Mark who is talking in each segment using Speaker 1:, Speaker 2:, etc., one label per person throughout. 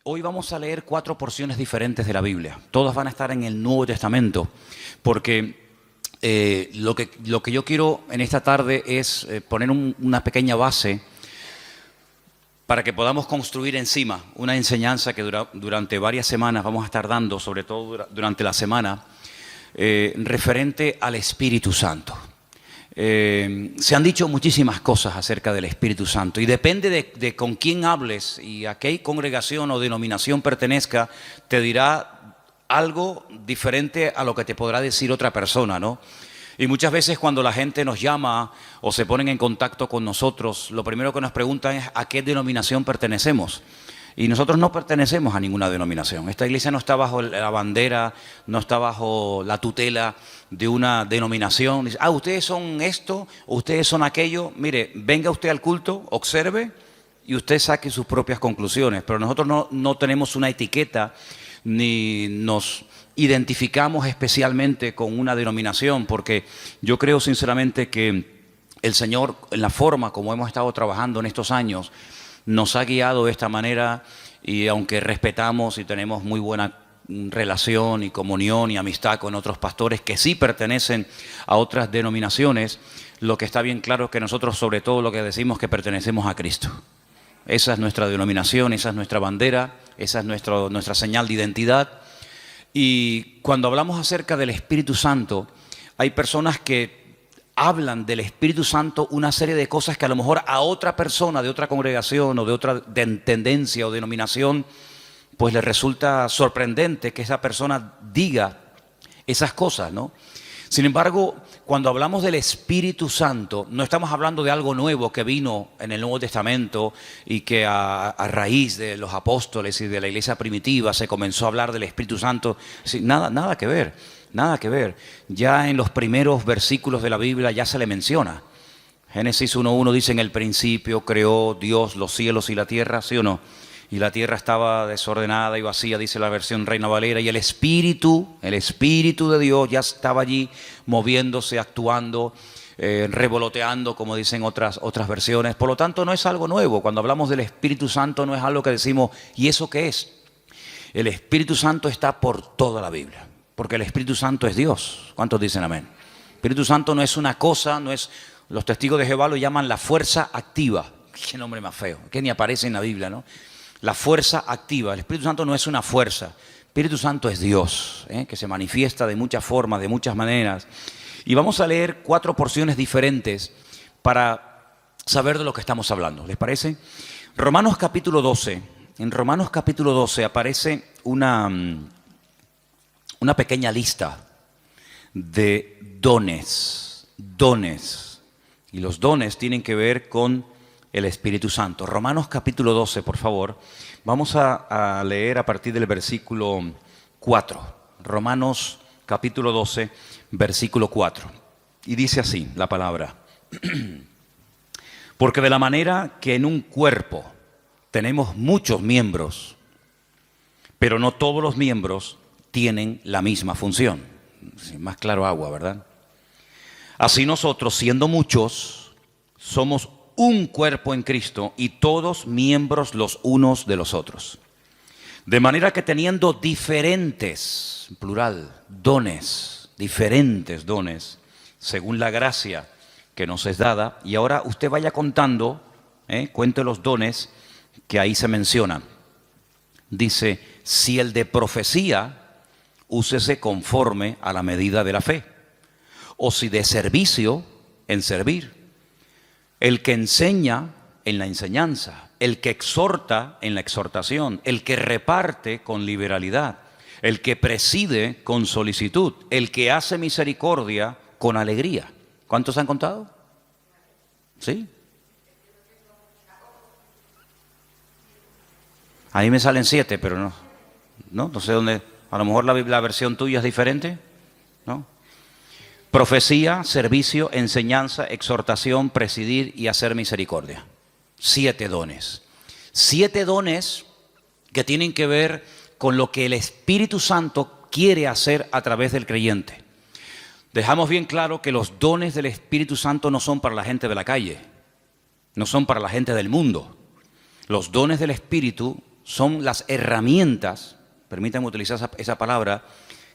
Speaker 1: Hoy vamos a leer 4 porciones diferentes de la Biblia. Todas van a estar en el Nuevo Testamento, porque lo que yo quiero en esta tarde es poner una pequeña base para que podamos construir encima una enseñanza que durante varias semanas vamos a estar dando, sobre todo durante la semana, referente al Espíritu Santo. Se han dicho muchísimas cosas acerca del Espíritu Santo y depende de con quién hables y a qué congregación o denominación pertenezca, te dirá algo diferente a lo que te podrá decir otra persona, ¿no? Y muchas veces cuando la gente nos llama o se ponen en contacto con nosotros, lo primero que nos preguntan es ¿a qué denominación pertenecemos? Y nosotros no pertenecemos a ninguna denominación. Esta iglesia no está bajo la bandera, no está bajo la tutela de una denominación. Dice, ustedes son esto, ustedes son aquello. Mire, venga usted al culto, observe y usted saque sus propias conclusiones. Pero nosotros no tenemos una etiqueta ni nos identificamos especialmente con una denominación, porque yo creo sinceramente que el Señor, en la forma como hemos estado trabajando en estos años, nos ha guiado de esta manera, y aunque respetamos y tenemos muy buena relación y comunión y amistad con otros pastores que sí pertenecen a otras denominaciones, lo que está bien claro es que nosotros sobre todo lo que decimos es que pertenecemos a Cristo. Esa es nuestra denominación, esa es nuestra bandera, esa es nuestra señal de identidad. Y cuando hablamos acerca del Espíritu Santo, hay personas que hablan del Espíritu Santo una serie de cosas que a lo mejor a otra persona de otra congregación o de otra tendencia o denominación, pues le resulta sorprendente que esa persona diga esas cosas, ¿no? Sin embargo, cuando hablamos del Espíritu Santo, no estamos hablando de algo nuevo que vino en el Nuevo Testamento y que a raíz de los apóstoles y de la iglesia primitiva se comenzó a hablar del Espíritu Santo. Sí, nada que ver, nada que ver. Ya en los primeros versículos de la Biblia ya se le menciona. Génesis 1:1 dice, en el principio creó Dios los cielos y la tierra, ¿sí o no? Y la tierra estaba desordenada y vacía, dice la versión Reina Valera, y el Espíritu de Dios ya estaba allí moviéndose, actuando, revoloteando, como dicen otras versiones. Por lo tanto, no es algo nuevo. Cuando hablamos del Espíritu Santo no es algo que decimos, ¿y eso qué es? El Espíritu Santo está por toda la Biblia, porque el Espíritu Santo es Dios. ¿Cuántos dicen amén? El Espíritu Santo no es una cosa, no es, los testigos de Jehová lo llaman la fuerza activa. Qué nombre más feo, que ni aparece en la Biblia, ¿no? La fuerza activa. El Espíritu Santo no es una fuerza. El Espíritu Santo es Dios, que se manifiesta de muchas formas, de muchas maneras. Y vamos a leer 4 porciones diferentes para saber de lo que estamos hablando. ¿Les parece? Romanos capítulo 12. En Romanos capítulo 12 aparece una pequeña lista de dones. Y los dones tienen que ver con el Espíritu Santo. Romanos capítulo 12, por favor. Vamos a leer a partir del versículo 4. Romanos capítulo 12, versículo 4. Y dice así la palabra. Porque de la manera que en un cuerpo tenemos muchos miembros, pero no todos los miembros tienen la misma función. Más claro agua, ¿verdad? Así nosotros, siendo muchos, somos un cuerpo en Cristo y todos miembros los unos de los otros. De manera que teniendo diferentes, plural, dones, diferentes dones, según la gracia que nos es dada, y ahora usted vaya contando, cuente los dones que ahí se mencionan. Dice, si el de profecía, úsese conforme a la medida de la fe, o si de servicio, en servir. El que enseña en la enseñanza, el que exhorta en la exhortación, el que reparte con liberalidad, el que preside con solicitud, el que hace misericordia con alegría. ¿Cuántos han contado? ¿Sí? A mí me salen 7, pero no sé dónde. A lo mejor la versión tuya es diferente, ¿no? Profecía, servicio, enseñanza, exhortación, presidir y hacer misericordia. 7 dones. 7 dones que tienen que ver con lo que el Espíritu Santo quiere hacer a través del creyente. Dejamos bien claro que los dones del Espíritu Santo no son para la gente de la calle. no son para la gente del mundo. Los dones del Espíritu son las herramientas, permítanme utilizar esa palabra,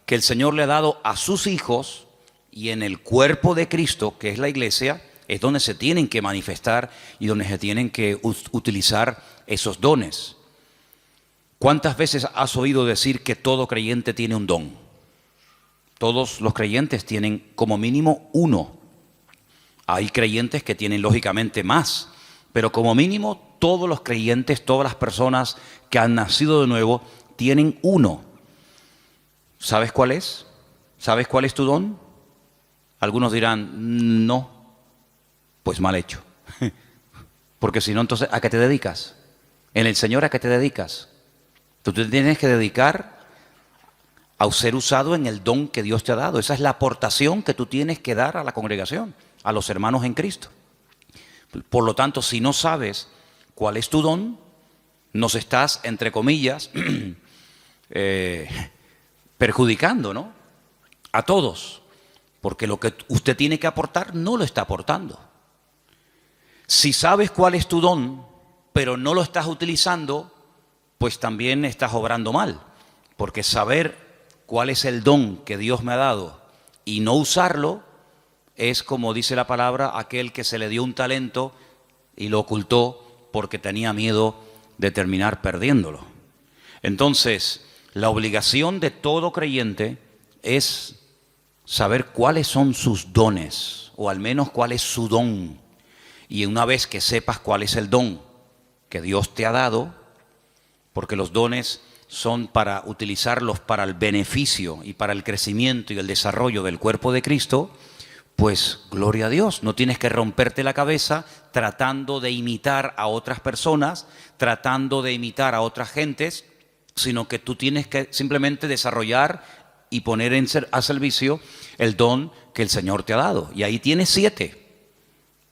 Speaker 1: que el Señor le ha dado a sus hijos, y en el cuerpo de Cristo, que es la iglesia, es donde se tienen que manifestar y donde se tienen que utilizar esos dones. ¿Cuántas veces has oído decir que todo creyente tiene un don? Todos los creyentes tienen como mínimo uno. Hay creyentes que tienen lógicamente más, pero como mínimo todos los creyentes, todas las personas que han nacido de nuevo, tienen uno. ¿Sabes cuál es? ¿Sabes cuál es tu don? Algunos dirán, no, pues mal hecho. Porque si no, entonces, ¿a qué te dedicas? En el Señor, ¿a qué te dedicas? Tú te tienes que dedicar a ser usado en el don que Dios te ha dado. Esa es la aportación que tú tienes que dar a la congregación, a los hermanos en Cristo. Por lo tanto, si no sabes cuál es tu don, nos estás, entre comillas, perjudicando, ¿no? A todos, porque lo que usted tiene que aportar no lo está aportando. Si sabes cuál es tu don, pero no lo estás utilizando, pues también estás obrando mal, porque saber cuál es el don que Dios me ha dado y no usarlo es, como dice la palabra, aquel que se le dio un talento y lo ocultó porque tenía miedo de terminar perdiéndolo. Entonces, la obligación de todo creyente es saber cuáles son sus dones, o al menos cuál es su don. Y una vez que sepas cuál es el don que Dios te ha dado, porque los dones son para utilizarlos para el beneficio y para el crecimiento y el desarrollo del cuerpo de Cristo, pues gloria a Dios, no tienes que romperte la cabeza tratando de imitar a otras personas, tratando de imitar a otras gentes, sino que tú tienes que simplemente desarrollar y poner a servicio el don que el Señor te ha dado. Y ahí tienes 7.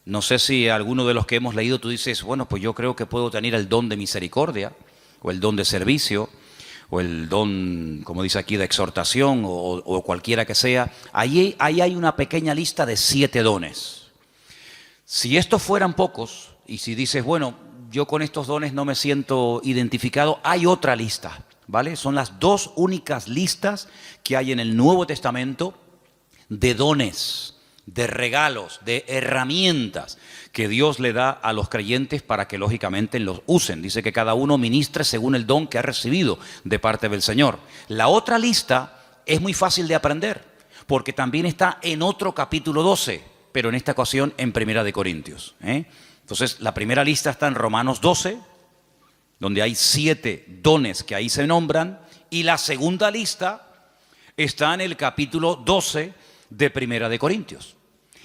Speaker 1: No sé si alguno de los que hemos leído tú dices, bueno, pues yo creo que puedo tener el don de misericordia, o el don de servicio, o el don, como dice aquí, de exhortación, o cualquiera que sea. Ahí hay una pequeña lista de 7 dones. Si estos fueran pocos, y si dices, bueno, yo con estos dones no me siento identificado, hay otra lista, ¿vale? Son las 2 únicas listas que hay en el Nuevo Testamento de dones, de regalos, de herramientas que Dios le da a los creyentes para que lógicamente los usen. Dice que cada uno ministre según el don que ha recibido de parte del Señor. La otra lista es muy fácil de aprender, porque también está en otro capítulo 12, pero en esta ocasión en Primera de Corintios. Entonces, la primera lista está en Romanos 12, donde hay 7 dones que ahí se nombran, y la segunda lista está en el capítulo 12 de Primera de Corintios.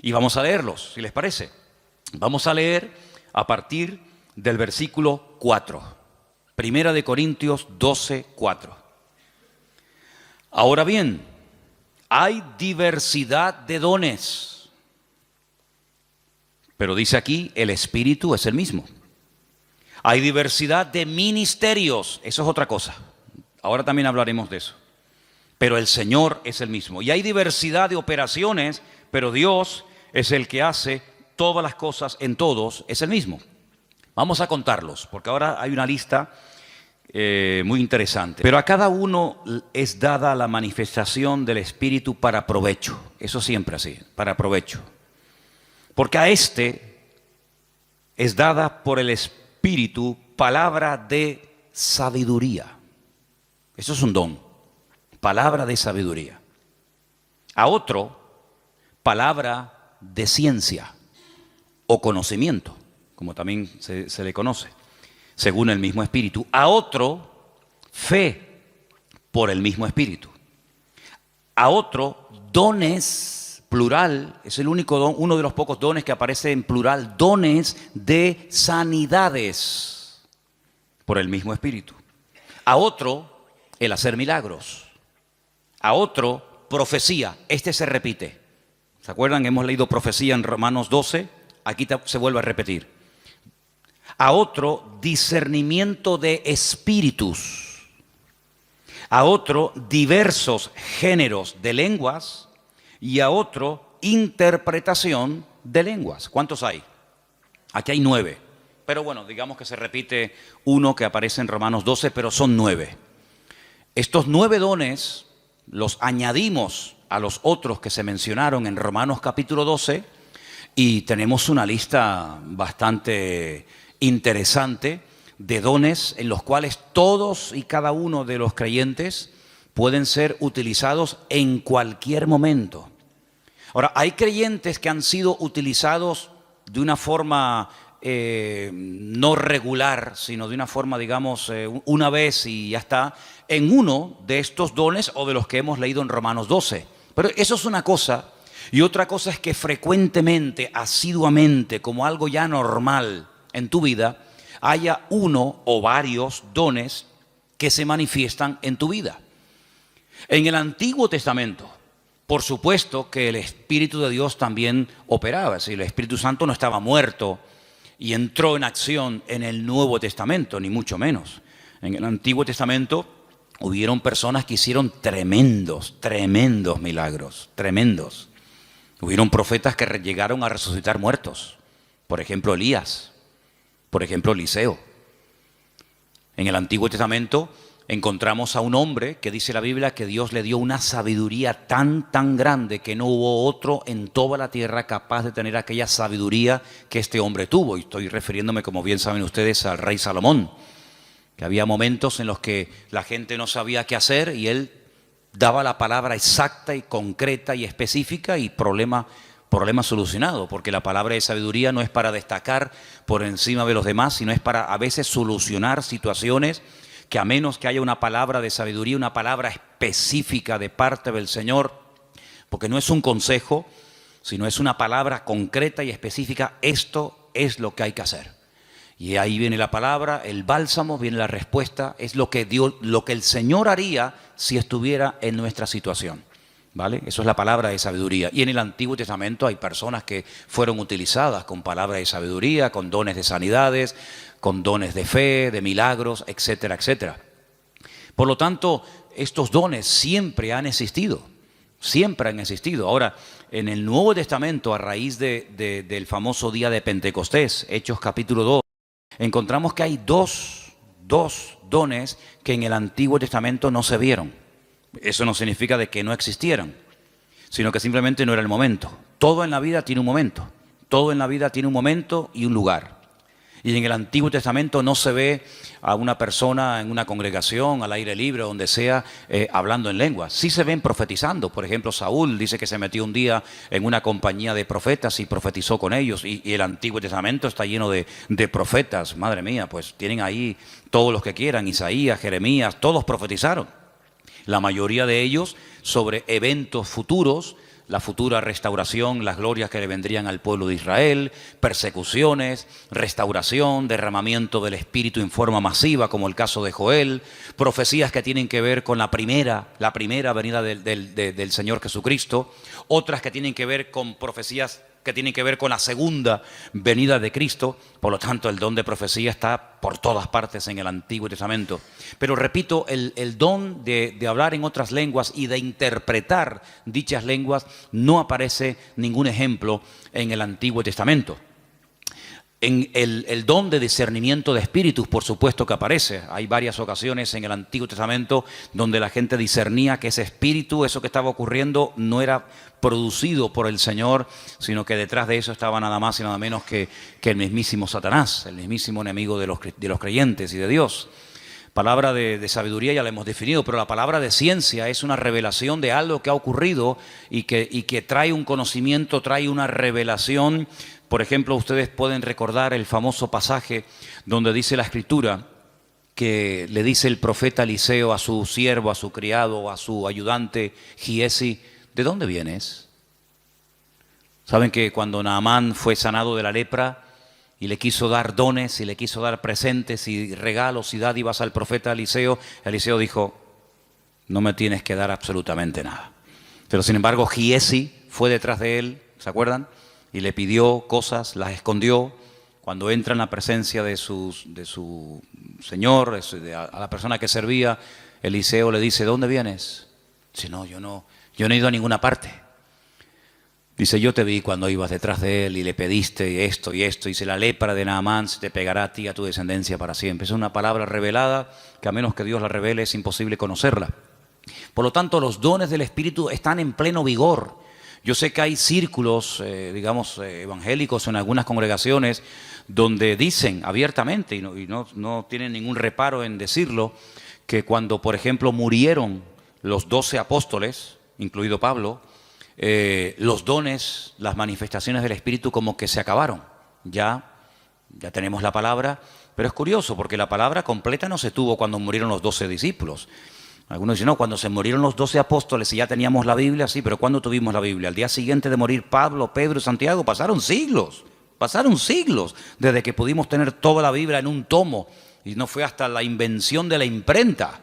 Speaker 1: Y vamos a leerlos, si les parece. Vamos a leer a partir del versículo 4. Primera de Corintios 12, 4. Ahora bien, hay diversidad de dones, pero dice aquí, el Espíritu es el mismo. Hay diversidad de ministerios, eso es otra cosa. Ahora también hablaremos de eso. Pero el Señor es el mismo. Y hay diversidad de operaciones, pero Dios es el que hace todas las cosas en todos, es el mismo. Vamos a contarlos, porque ahora hay una lista muy interesante. Pero a cada uno es dada la manifestación del Espíritu para provecho. Eso siempre así, para provecho. Porque a este es dada por el Espíritu palabra de sabiduría. Eso es un don. Palabra de sabiduría. A otro, palabra de ciencia o conocimiento, como también se le conoce, según el mismo Espíritu. A otro, fe por el mismo Espíritu. A otro, dones, plural, es el único don, uno de los pocos dones que aparece en plural, dones de sanidades por el mismo Espíritu. A otro, el hacer milagros. A otro, profecía. Este se repite. ¿Se acuerdan? Hemos leído profecía en Romanos 12. Aquí se vuelve a repetir. A otro, discernimiento de espíritus. A otro, diversos géneros de lenguas. Y a otro, interpretación de lenguas. ¿Cuántos hay? Aquí hay 9. Pero bueno, digamos que se repite uno que aparece en Romanos 12, pero son 9. Estos 9 dones los añadimos a los otros que se mencionaron en Romanos capítulo 12 y tenemos una lista bastante interesante de dones en los cuales todos y cada uno de los creyentes pueden ser utilizados en cualquier momento. Ahora, hay creyentes que han sido utilizados de una forma no regular, sino de una forma, digamos, una vez y ya está, en uno de estos dones o de los que hemos leído en Romanos 12. Pero eso es una cosa, y otra cosa es que frecuentemente, asiduamente, como algo ya normal en tu vida, haya uno o varios dones que se manifiestan en tu vida. En el Antiguo Testamento, por supuesto que el Espíritu de Dios también operaba, es decir, el Espíritu Santo no estaba muerto y entró en acción en el Nuevo Testamento, ni mucho menos. En el Antiguo Testamento hubieron personas que hicieron tremendos milagros, tremendos. Hubieron profetas que llegaron a resucitar muertos, por ejemplo Elías, por ejemplo Eliseo. En el Antiguo Testamento encontramos a un hombre que dice la Biblia que Dios le dio una sabiduría tan grande que no hubo otro en toda la tierra capaz de tener aquella sabiduría que este hombre tuvo. Y estoy refiriéndome, como bien saben ustedes, al rey Salomón, que había momentos en los que la gente no sabía qué hacer y él daba la palabra exacta y concreta y específica y problema solucionado, porque la palabra de sabiduría no es para destacar por encima de los demás, sino es para a veces solucionar situaciones que a menos que haya una palabra de sabiduría, una palabra específica de parte del Señor, porque no es un consejo, sino es una palabra concreta y específica, esto es lo que hay que hacer. Y ahí viene la palabra, el bálsamo, viene la respuesta, es lo que el Señor haría si estuviera en nuestra situación. ¿Vale? Eso es la palabra de sabiduría. Y en el Antiguo Testamento hay personas que fueron utilizadas con palabras de sabiduría, con dones de sanidades, con dones de fe, de milagros, etcétera, etcétera. Por lo tanto, estos dones siempre han existido, siempre han existido. Ahora, en el Nuevo Testamento, a raíz del famoso día de Pentecostés, Hechos capítulo 2, encontramos que hay dos dones que en el Antiguo Testamento no se vieron. Eso no significa de que no existieran, sino que simplemente no era el momento. Todo en la vida tiene un momento. Todo en la vida tiene un momento y un lugar. Y en el Antiguo Testamento no se ve a una persona en una congregación, al aire libre, donde sea, hablando en lenguas. Sí se ven profetizando. Por ejemplo, Saúl dice que se metió un día en una compañía de profetas y profetizó con ellos. Y el Antiguo Testamento está lleno de profetas. Madre mía, pues tienen ahí todos los que quieran. Isaías, Jeremías, todos profetizaron. La mayoría de ellos sobre eventos futuros, la futura restauración, las glorias que le vendrían al pueblo de Israel, persecuciones, restauración, derramamiento del Espíritu en forma masiva, como el caso de Joel, profecías que tienen que ver con la primera venida del Señor Jesucristo, otras que tienen que ver con profecías que tienen que ver con la segunda venida de Cristo. Por lo tanto, el don de profecía está por todas partes en el Antiguo Testamento. Pero repito, el don de hablar en otras lenguas y de interpretar dichas lenguas no aparece ningún ejemplo en el Antiguo Testamento. En el don de discernimiento de espíritus, por supuesto que aparece. Hay varias ocasiones en el Antiguo Testamento donde la gente discernía que ese espíritu, eso que estaba ocurriendo, no era producido por el Señor, sino que detrás de eso estaba nada más y nada menos que el mismísimo Satanás, el mismísimo enemigo de los creyentes y de Dios. Palabra de sabiduría ya la hemos definido, pero la palabra de ciencia es una revelación de algo que ha ocurrido y que trae un conocimiento, trae una revelación. Por ejemplo, ustedes pueden recordar el famoso pasaje donde dice la Escritura que le dice el profeta Eliseo a su siervo, a su criado, a su ayudante Giesi: ¿de dónde vienes? Saben que cuando Naamán fue sanado de la lepra y le quiso dar dones y le quiso dar presentes y regalos y dádivas al profeta Eliseo, Eliseo dijo: no me tienes que dar absolutamente nada. Pero sin embargo Giesi fue detrás de él, ¿se acuerdan? Y le pidió cosas, las escondió. Cuando entra en la presencia de su señor, a la persona que servía, Eliseo le dice: ¿de dónde vienes? Dice: no, yo no he ido a ninguna parte. Dice, yo te vi cuando ibas detrás de él y le pediste esto y esto. Dice, la lepra de Naamán se te pegará a ti y a tu descendencia para siempre. Es una palabra revelada que a menos que Dios la revele es imposible conocerla. Por lo tanto, los dones del Espíritu están en pleno vigor. Yo sé que hay círculos, evangélicos en algunas congregaciones donde dicen abiertamente, y no tienen ningún reparo en decirlo, que cuando, por ejemplo, murieron los 12 apóstoles, incluido Pablo, los dones, las manifestaciones del Espíritu como que se acabaron. Ya tenemos la palabra, pero es curioso porque la palabra completa no se tuvo cuando murieron los 12 discípulos. Algunos dicen, no, cuando se murieron los 12 apóstoles y ya teníamos la Biblia, sí, pero ¿cuándo tuvimos la Biblia? Al día siguiente de morir Pablo, Pedro y Santiago, pasaron siglos desde que pudimos tener toda la Biblia en un tomo. Y no fue hasta la invención de la imprenta,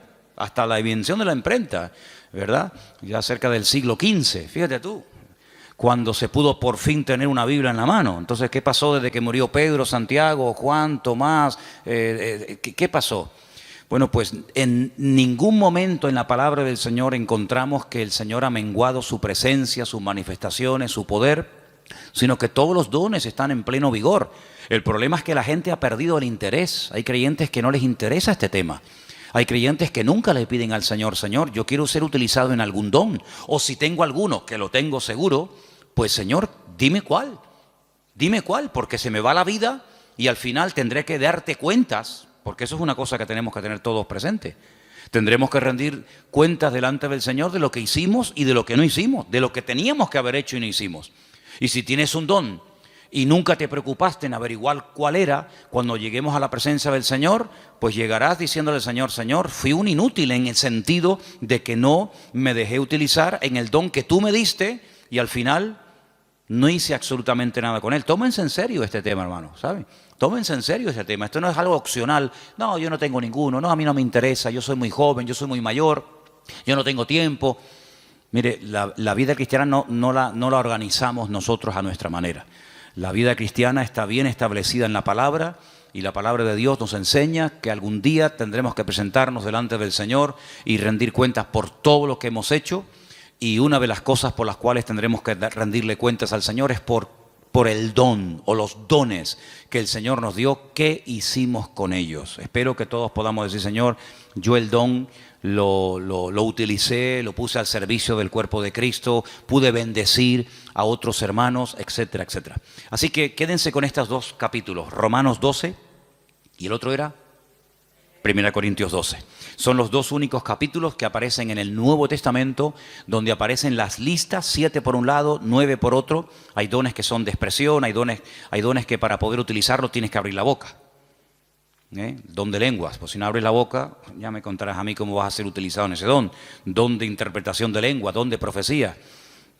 Speaker 1: ¿verdad? Ya cerca del siglo XV, fíjate tú, cuando se pudo por fin tener una Biblia en la mano. Entonces, ¿qué pasó desde que murió Pedro, Santiago, Juan, Tomás? ¿Qué pasó? Bueno, pues en ningún momento en la palabra del Señor encontramos que el Señor ha menguado su presencia, sus manifestaciones, su poder, sino que todos los dones están en pleno vigor. El problema es que la gente ha perdido el interés. Hay creyentes que no les interesa este tema. Hay creyentes que nunca le piden al Señor, Señor, yo quiero ser utilizado en algún don. O si tengo alguno, que lo tengo seguro, pues Señor, dime cuál, porque se me va la vida y al final tendré que darte cuentas, porque eso es una cosa que tenemos que tener todos presentes. Tendremos que rendir cuentas delante del Señor de lo que hicimos y de lo que no hicimos, de lo que teníamos que haber hecho y no hicimos. Y si tienes un don y nunca te preocupaste en averiguar cuál era, cuando lleguemos a la presencia del Señor, pues llegarás diciéndole al Señor, Señor, fui un inútil en el sentido de que no me dejé utilizar en el don que tú me diste y al final no hice absolutamente nada con él. Tómense en serio este tema, hermano, ¿saben? Tómense en serio este tema. Esto no es algo opcional. No, yo no tengo ninguno. No, a mí no me interesa. Yo soy muy joven, yo soy muy mayor. Yo no tengo tiempo. Mire, la vida cristiana no la organizamos nosotros a nuestra manera. La vida cristiana está bien establecida en la palabra y la palabra de Dios nos enseña que algún día tendremos que presentarnos delante del Señor y rendir cuentas por todo lo que hemos hecho. Y una de las cosas por las cuales tendremos que rendirle cuentas al Señor es por el don o los dones que el Señor nos dio, ¿qué hicimos con ellos? Espero que todos podamos decir, Señor, yo el don lo utilicé, lo puse al servicio del cuerpo de Cristo, pude bendecir a otros hermanos, etcétera, etcétera. Así que quédense con estos dos capítulos, Romanos 12 y el otro era 1 Corintios 12. Son los dos únicos capítulos que aparecen en el Nuevo Testamento, donde aparecen las listas, 7 por un lado, 9 por otro. Hay dones que son de expresión, hay dones que para poder utilizarlos tienes que abrir la boca. Don de lenguas, pues si no abres la boca, ya me contarás a mí cómo vas a ser utilizado en ese don. Don de interpretación de lengua, don de profecía.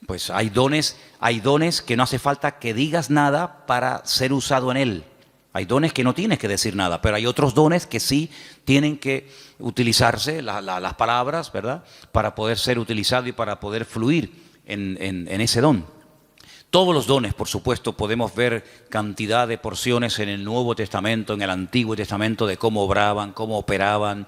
Speaker 1: Pues hay dones que no hace falta que digas nada para ser usado en él. Hay dones que no tienes que decir nada, pero hay otros dones que sí tienen que utilizarse, las palabras, ¿verdad? Para poder ser utilizado y para poder fluir en ese don. Todos los dones, por supuesto, podemos ver cantidad de porciones en el Nuevo Testamento, en el Antiguo Testamento, de cómo obraban, cómo operaban,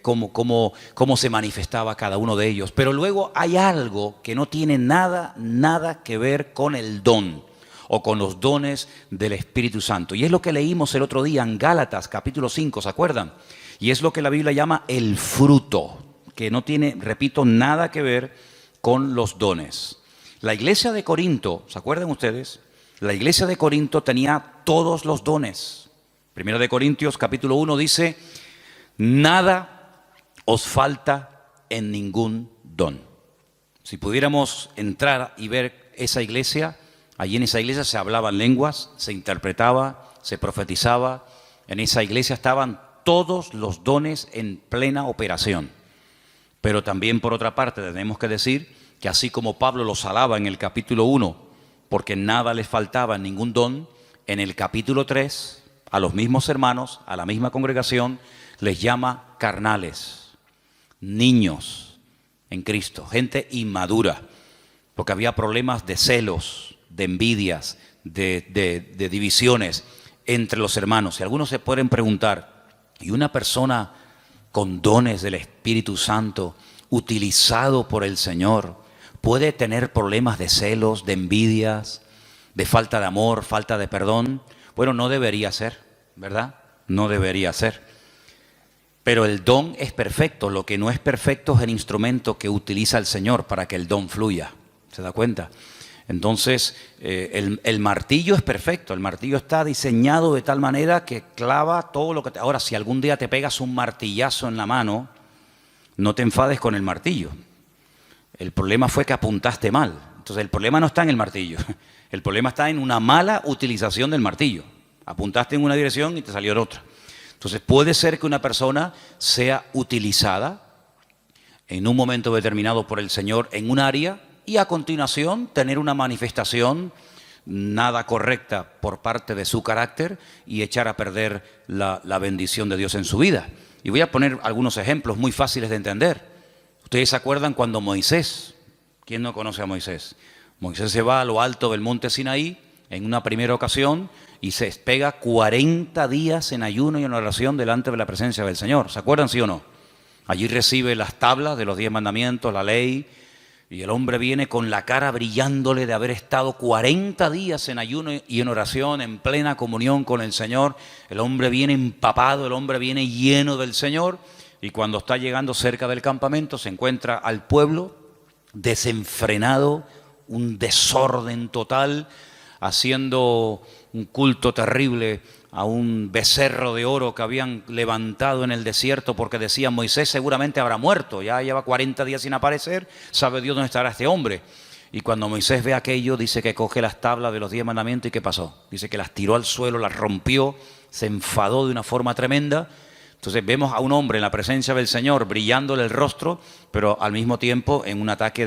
Speaker 1: cómo se manifestaba cada uno de ellos. Pero luego hay algo que no tiene nada que ver con el don o con los dones del Espíritu Santo. Y es lo que leímos el otro día en Gálatas, capítulo 5, ¿se acuerdan? Y es lo que la Biblia llama el fruto, que no tiene, repito, nada que ver con los dones. La iglesia de Corinto, ¿se acuerdan ustedes? La iglesia de Corinto tenía todos los dones. Primera de Corintios, capítulo 1, dice, nada os falta en ningún don. Si pudiéramos entrar y ver esa iglesia, allí en esa iglesia se hablaban lenguas, se interpretaba, se profetizaba. En esa iglesia estaban todos los dones en plena operación. Pero también, por otra parte, tenemos que decir que así como Pablo los alaba en el capítulo 1, porque nada les faltaba, ningún don, en el capítulo 3, a los mismos hermanos, a la misma congregación, les llama carnales, niños en Cristo, gente inmadura, porque había problemas de celos, de envidias, de divisiones entre los hermanos. Y algunos se pueden preguntar, ¿y una persona con dones del Espíritu Santo, utilizado por el Señor, puede tener problemas de celos, de envidias, de falta de amor, falta de perdón. Bueno, no debería ser, ¿verdad? No debería ser. Pero el don es perfecto. Lo que no es perfecto es el instrumento que utiliza el Señor para que el don fluya. ¿Se da cuenta? Entonces, el martillo es perfecto. El martillo está diseñado de tal manera que clava todo lo que te... Ahora, si algún día te pegas un martillazo en la mano, no te enfades con el martillo. El problema fue que apuntaste mal. Entonces, el problema no está en el martillo. El problema está en una mala utilización del martillo. Apuntaste en una dirección y te salió en otra. Entonces, puede ser que una persona sea utilizada en un momento determinado por el Señor en un área y a continuación tener una manifestación nada correcta por parte de su carácter y echar a perder la bendición de Dios en su vida. Y voy a poner algunos ejemplos muy fáciles de entender. Ustedes se acuerdan cuando Moisés, ¿quién no conoce a Moisés? Moisés se va a lo alto del monte Sinaí en una primera ocasión y se pega 40 días en ayuno y en oración delante de la presencia del Señor. ¿Se acuerdan, sí o no? Allí recibe las tablas de los 10 mandamientos, la ley, y el hombre viene con la cara brillándole de haber estado 40 días en ayuno y en oración, en plena comunión con el Señor. El hombre viene empapado, el hombre viene lleno del Señor, y cuando está llegando cerca del campamento se encuentra al pueblo desenfrenado, un desorden total, haciendo un culto terrible a un becerro de oro que habían levantado en el desierto porque decían: Moisés seguramente habrá muerto, ya lleva 40 días sin aparecer, sabe Dios dónde estará este hombre. Y cuando Moisés ve aquello, dice que coge las tablas de los 10 mandamientos y ¿qué pasó? Dice que las tiró al suelo, las rompió, se enfadó de una forma tremenda. Entonces vemos a un hombre en la presencia del Señor brillándole el rostro, pero al mismo tiempo en un ataque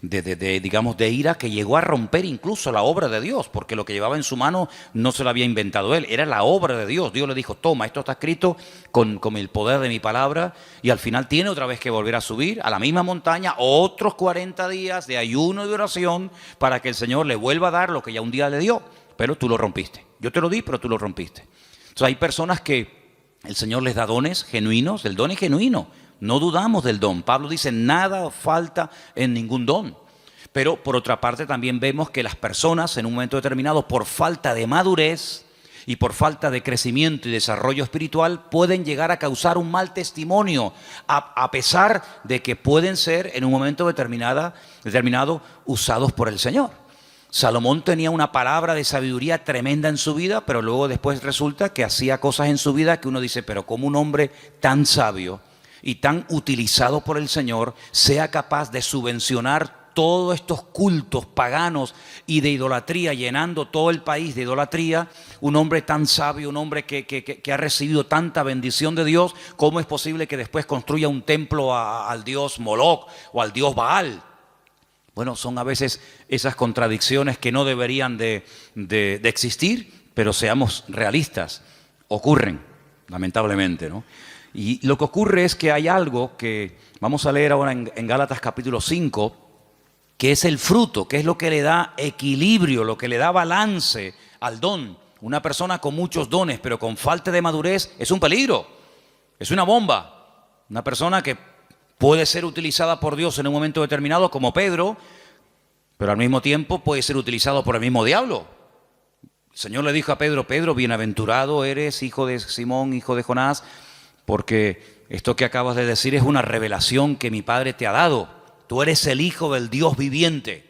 Speaker 1: digamos, de ira que llegó a romper incluso la obra de Dios, porque lo que llevaba en su mano no se lo había inventado él, era la obra de Dios. Dios le dijo: toma, esto está escrito con el poder de mi palabra, y al final tiene otra vez que volver a subir a la misma montaña, otros 40 días de ayuno y de oración para que el Señor le vuelva a dar lo que ya un día le dio, pero tú lo rompiste. Yo te lo di, pero tú lo rompiste. Entonces hay personas que el Señor les da dones genuinos, el don es genuino, no dudamos del don. Pablo dice: nada falta en ningún don. Pero por otra parte también vemos que las personas en un momento determinado, por falta de madurez y por falta de crecimiento y desarrollo espiritual, pueden llegar a causar un mal testimonio, a pesar de que pueden ser en un momento determinado usados por el Señor. Salomón tenía una palabra de sabiduría tremenda en su vida, pero luego después resulta que hacía cosas en su vida que uno dice: pero ¿cómo un hombre tan sabio y tan utilizado por el Señor sea capaz de subvencionar todos estos cultos paganos y de idolatría, llenando todo el país de idolatría? Un hombre tan sabio, un hombre que ha recibido tanta bendición de Dios, ¿cómo es posible que después construya un templo al dios Moloc o al dios Baal? Bueno, son a veces esas contradicciones que no deberían de existir, pero seamos realistas, ocurren, lamentablemente, ¿no? Y lo que ocurre es que hay algo que vamos a leer ahora en Gálatas capítulo 5, que es el fruto, que es lo que le da equilibrio, lo que le da balance al don. Una persona con muchos dones, pero con falta de madurez, es un peligro, es una bomba. Una persona que puede ser utilizada por Dios en un momento determinado, como Pedro, pero al mismo tiempo puede ser utilizado por el mismo diablo. El Señor le dijo a Pedro: Pedro, bienaventurado eres, hijo de Simón, hijo de Jonás, porque esto que acabas de decir es una revelación que mi Padre te ha dado. Tú eres el Hijo del Dios viviente.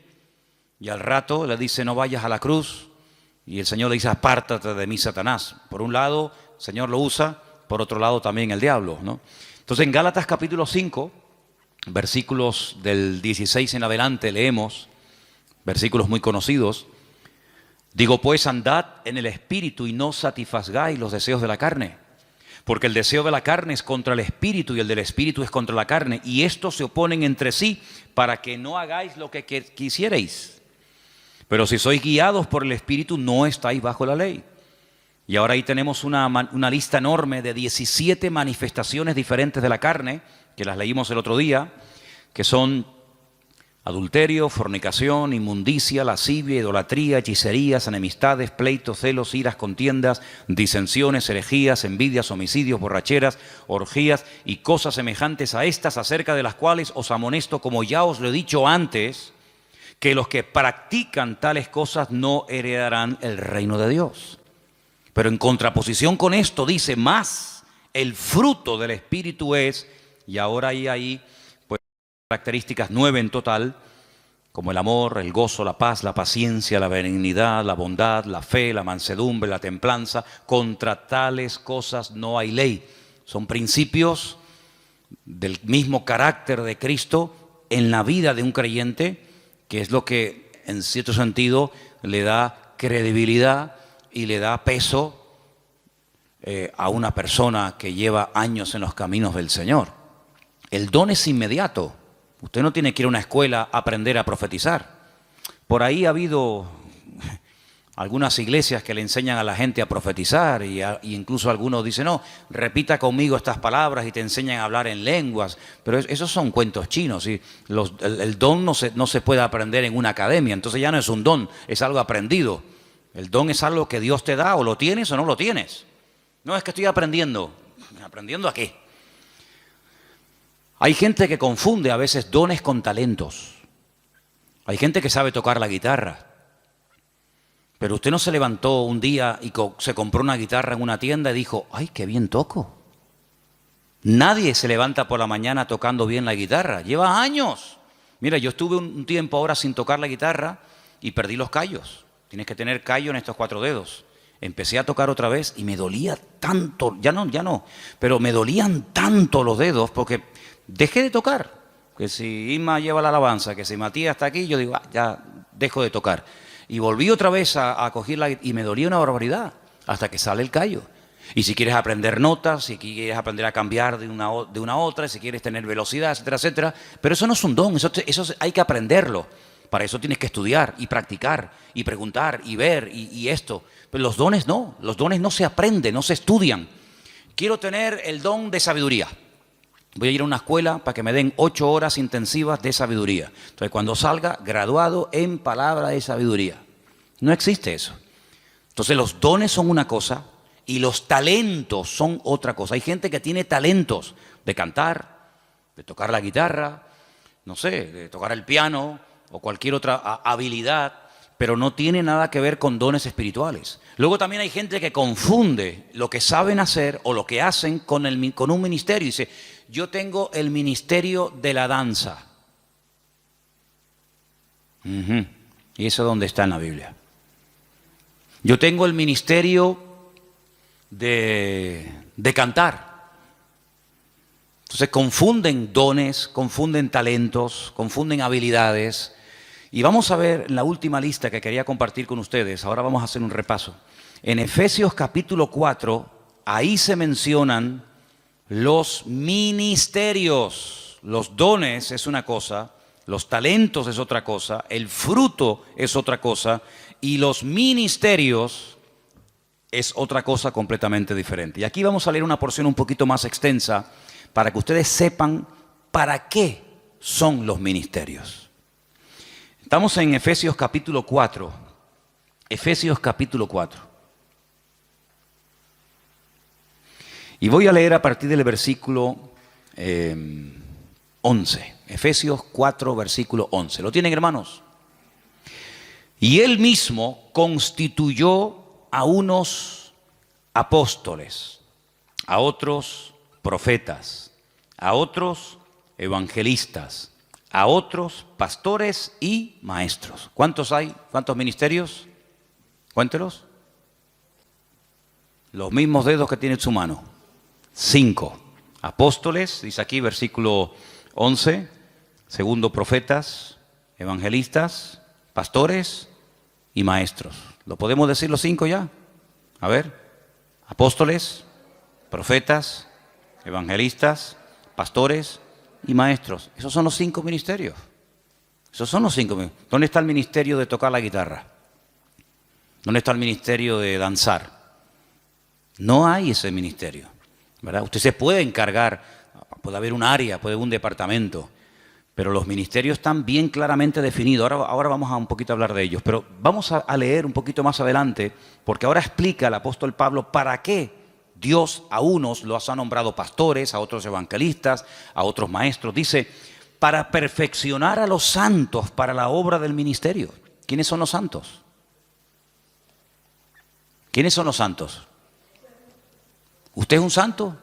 Speaker 1: Y al rato le dice: no vayas a la cruz. Y el Señor le dice: apártate de mí, Satanás. Por un lado, el Señor lo usa, por otro lado también el diablo, ¿no? Entonces en Gálatas capítulo 5, versículos del 16 en adelante, leemos versículos muy conocidos. Digo pues, andad en el Espíritu y no satisfagáis los deseos de la carne. Porque el deseo de la carne es contra el Espíritu y el del Espíritu es contra la carne. Y estos se oponen entre sí para que no hagáis lo que quisierais. Pero si sois guiados por el Espíritu, no estáis bajo la ley. Y ahora ahí tenemos una lista enorme de 17 manifestaciones diferentes de la carne, que las leímos el otro día, que son Adulterio, fornicación, inmundicia, lascivia, idolatría, hechicerías, enemistades, pleitos, celos, iras, contiendas, disensiones, herejías, envidias, homicidios, borracheras, orgías y cosas semejantes a estas, acerca de las cuales os amonesto, como ya os lo he dicho antes, que los que practican tales cosas no heredarán el reino de Dios. Pero en contraposición con esto dice más, el fruto del Espíritu es, y ahora hay ahí características 9 en total, como el amor, el gozo, la paz, la paciencia, la benignidad, la bondad, la fe, la mansedumbre, la templanza. Contra tales cosas no hay ley. Son principios del mismo carácter de Cristo en la vida de un creyente, que es lo que en cierto sentido le da credibilidad y le da peso a una persona que lleva años en los caminos del Señor. El don es inmediato. Usted no tiene que ir a una escuela a aprender a profetizar. Por ahí ha habido algunas iglesias que le enseñan a la gente a profetizar y incluso algunos dicen, no, repita conmigo estas palabras y te enseñan a hablar en lenguas. Pero esos son cuentos chinos. ¿Sí? El don no se puede aprender en una academia, entonces ya no es un don, es algo aprendido. El don es algo que Dios te da, o lo tienes o no lo tienes. No es que estoy aprendiendo. ¿Aprendiendo a qué? Hay gente que confunde a veces dones con talentos. Hay gente que sabe tocar la guitarra. Pero usted no se levantó un día y se compró una guitarra en una tienda y dijo, ¡ay, qué bien toco! Nadie se levanta por la mañana tocando bien la guitarra. Lleva años. Mira, yo estuve un tiempo ahora sin tocar la guitarra y perdí los callos. Tienes que tener callo en estos 4 dedos. Empecé a tocar otra vez y me dolía tanto, ya no, pero me dolían tanto los dedos porque dejé de tocar. Que si Isma lleva la alabanza, que si Matías está aquí, yo digo, ya dejo de tocar. Y volví otra vez a cogerla y me dolía una barbaridad hasta que sale el callo. Y si quieres aprender notas, si quieres aprender a cambiar de una a otra, si quieres tener velocidad, etcétera, etcétera. Pero eso no es un don, eso hay que aprenderlo. Para eso tienes que estudiar y practicar y preguntar y ver y esto. Pero los dones no se aprenden, no se estudian. Quiero tener el don de sabiduría. Voy a ir a una escuela para que me den 8 horas intensivas de sabiduría. Entonces, cuando salga, graduado en palabra de sabiduría. No existe eso. Entonces, los dones son una cosa y los talentos son otra cosa. Hay gente que tiene talentos de cantar, de tocar la guitarra, no sé, de tocar el piano o cualquier otra habilidad, pero no tiene nada que ver con dones espirituales. Luego también hay gente que confunde lo que saben hacer o lo que hacen con un ministerio. Dice, yo tengo el ministerio de la danza. ¿Y eso dónde está en la Biblia? Yo tengo el ministerio de cantar. Entonces confunden dones, confunden talentos, confunden habilidades. Y vamos a ver en la última lista que quería compartir con ustedes. Ahora vamos a hacer un repaso. En Efesios capítulo 4, ahí se mencionan los ministerios. Los dones es una cosa, los talentos es otra cosa, el fruto es otra cosa y los ministerios es otra cosa completamente diferente. Y aquí vamos a leer una porción un poquito más extensa para que ustedes sepan para qué son los ministerios. Estamos en Efesios capítulo 4. Efesios capítulo 4. Y voy a leer a partir del versículo 11. Efesios 4, versículo 11. ¿Lo tienen, hermanos? Y él mismo constituyó a unos apóstoles, a otros profetas, a otros evangelistas, a otros pastores y maestros. ¿Cuántos hay? ¿Cuántos ministerios? Cuéntelos. Los mismos dedos que tiene en su mano. 5. Apóstoles, dice aquí versículo 11. Segundo, profetas, evangelistas, pastores y maestros. ¿Lo podemos decir los 5 ya? A ver. Apóstoles, profetas, evangelistas, pastores y maestros. Esos son los 5 ministerios. Esos son los 5 ministerios. ¿Dónde está el ministerio de tocar la guitarra? ¿Dónde está el ministerio de danzar? No hay ese ministerio, ¿verdad? Usted se puede encargar, puede haber un área, puede haber un departamento, Pero los ministerios están bien claramente definidos. Ahora vamos a un poquito a hablar de ellos. Pero vamos a leer un poquito más adelante, porque ahora explica el apóstol Pablo para qué Dios a unos los ha nombrado pastores, a otros evangelistas, a otros maestros. Dice, para perfeccionar a los santos para la obra del ministerio. ¿Quiénes son los santos? ¿Quiénes son los santos? ¿Usted es un santo?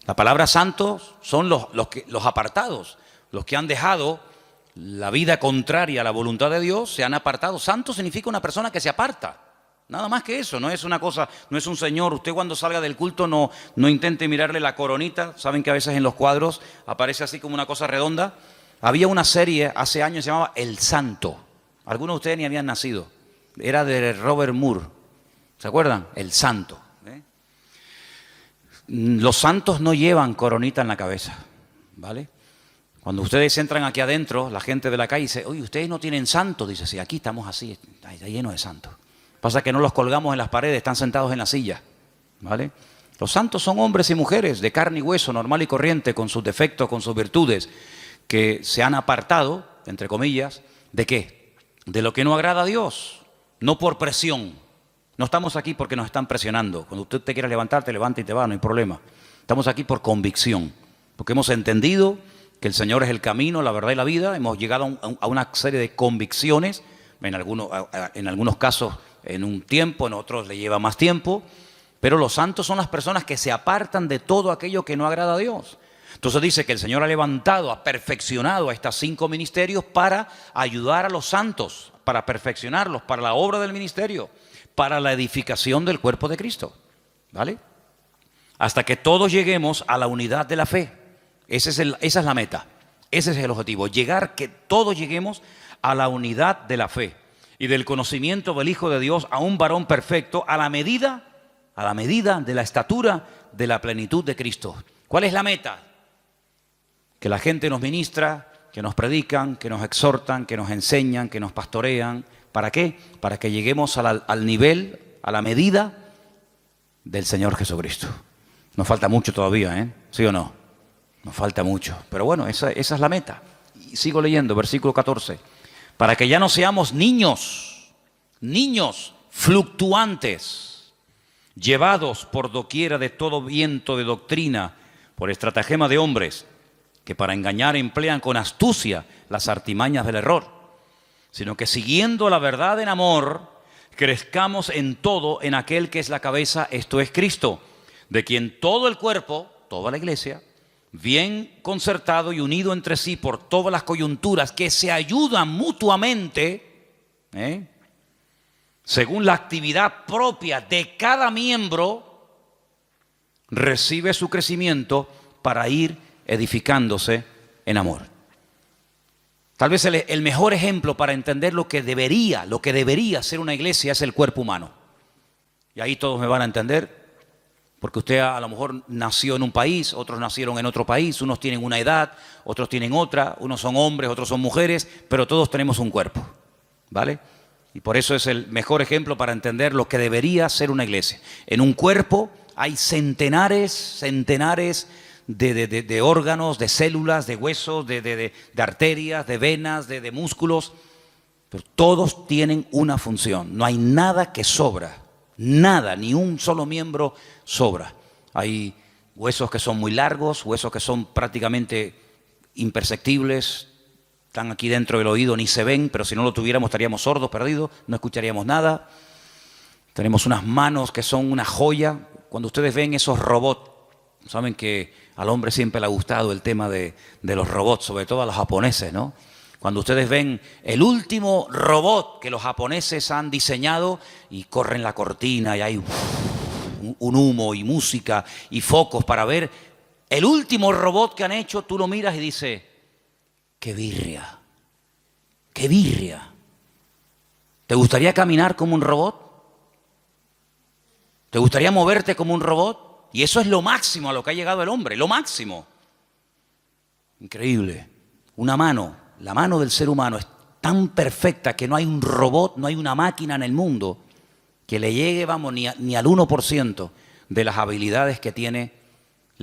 Speaker 1: La palabra santos son los apartados, los que han dejado la vida contraria a la voluntad de Dios, se han apartado. Santo significa una persona que se aparta. Nada más que eso, no es una cosa, no es un señor. Usted cuando salga del culto no intente mirarle la coronita. Saben que a veces en los cuadros aparece así como una cosa redonda. Había una serie hace años que se llamaba El Santo. Algunos de ustedes ni habían nacido. Era de Robert Moore. ¿Se acuerdan? El Santo. Los santos no llevan coronita en la cabeza, ¿vale? Cuando ustedes entran aquí adentro, la gente de la calle dice, oye, ¿ustedes no tienen santos? Dice, sí, aquí estamos así, está lleno de santos. Pasa que no los colgamos en las paredes, están sentados en la silla, ¿vale? Los santos son hombres y mujeres de carne y hueso, normal y corriente, con sus defectos, con sus virtudes, que se han apartado, entre comillas, ¿de qué? De lo que no agrada a Dios, no por presión. No estamos aquí porque nos están presionando. Cuando usted te quiera levantar, te levanta y te va, no hay problema. Estamos aquí por convicción, porque hemos entendido que el Señor es el camino, la verdad y la vida. Hemos llegado a una serie de convicciones, en algunos casos en un tiempo, en otros le lleva más tiempo, pero los santos son las personas que se apartan de todo aquello que no agrada a Dios. Entonces dice que el Señor ha levantado, ha perfeccionado a estos 5 ministerios para ayudar a los santos, para perfeccionarlos, para la obra del ministerio, para la edificación del cuerpo de Cristo, ¿vale? Hasta que todos lleguemos a la unidad de la fe. Esa es la meta, ese es el objetivo, que todos lleguemos a la unidad de la fe y del conocimiento del Hijo de Dios, a un varón perfecto, a la medida de la estatura de la plenitud de Cristo. ¿Cuál es la meta? Que la gente nos ministra, que nos predican, que nos exhortan, que nos enseñan, que nos pastorean. ¿Para qué? Para que lleguemos al nivel, a la medida del Señor Jesucristo. Nos falta mucho todavía, ¿eh? ¿Sí o no? Nos falta mucho. Pero bueno, esa es la meta. Y sigo leyendo, versículo 14. Para que ya no seamos niños fluctuantes, llevados por doquiera de todo viento de doctrina, por estratagema de hombres, que para engañar emplean con astucia las artimañas del error, sino que siguiendo la verdad en amor, crezcamos en todo en aquel que es la cabeza, esto es Cristo, de quien todo el cuerpo, toda la iglesia, bien concertado y unido entre sí por todas las coyunturas que se ayudan mutuamente, según la actividad propia de cada miembro, recibe su crecimiento para ir edificándose en amor. Tal vez el mejor ejemplo para entender lo que debería ser una iglesia es el cuerpo humano. Y ahí todos me van a entender, porque usted a lo mejor nació en un país, otros nacieron en otro país, unos tienen una edad, otros tienen otra, unos son hombres, otros son mujeres, pero todos tenemos un cuerpo, ¿vale? Y por eso es el mejor ejemplo para entender lo que debería ser una iglesia. En un cuerpo hay centenares de órganos, de células, de huesos, de arterias, de venas, de músculos, pero todos tienen una función. No hay nada que sobra, nada, ni un solo miembro sobra. Hay huesos que son muy largos, huesos que son prácticamente imperceptibles, están aquí dentro del oído, ni se ven, pero si no lo tuviéramos estaríamos sordos, perdidos, no escucharíamos nada. Tenemos unas manos que son una joya. Cuando ustedes ven esos robots, saben que al hombre siempre le ha gustado el tema de los robots, sobre todo a los japoneses, ¿no? Cuando ustedes ven el último robot que los japoneses han diseñado y corren la cortina y hay un humo y música y focos para ver el último robot que han hecho, tú lo miras y dices, ¡qué birria! ¡Qué birria! ¿Te gustaría caminar como un robot? ¿Te gustaría moverte como un robot? Y eso es lo máximo a lo que ha llegado el hombre, lo máximo. Increíble. Una mano, la mano del ser humano es tan perfecta que no hay un robot, no hay una máquina en el mundo que le llegue, vamos, ni al 1% de las habilidades que tiene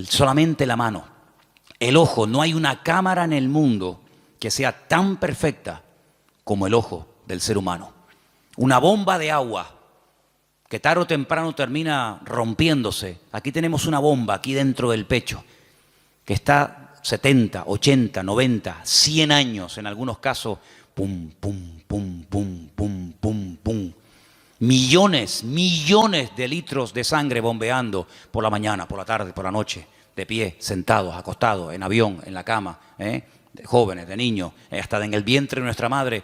Speaker 1: solamente la mano. El ojo, no hay una cámara en el mundo que sea tan perfecta como el ojo del ser humano. Una bomba de agua que tarde o temprano termina rompiéndose. Aquí tenemos una bomba aquí dentro del pecho que está 70, 80, 90, 100 años en algunos casos. Pum, pum, pum, pum, pum, pum, pum. Millones de litros de sangre bombeando por la mañana, por la tarde, por la noche, de pie, sentados, acostados, en avión, en la cama, de jóvenes, de niños, hasta en el vientre de nuestra madre.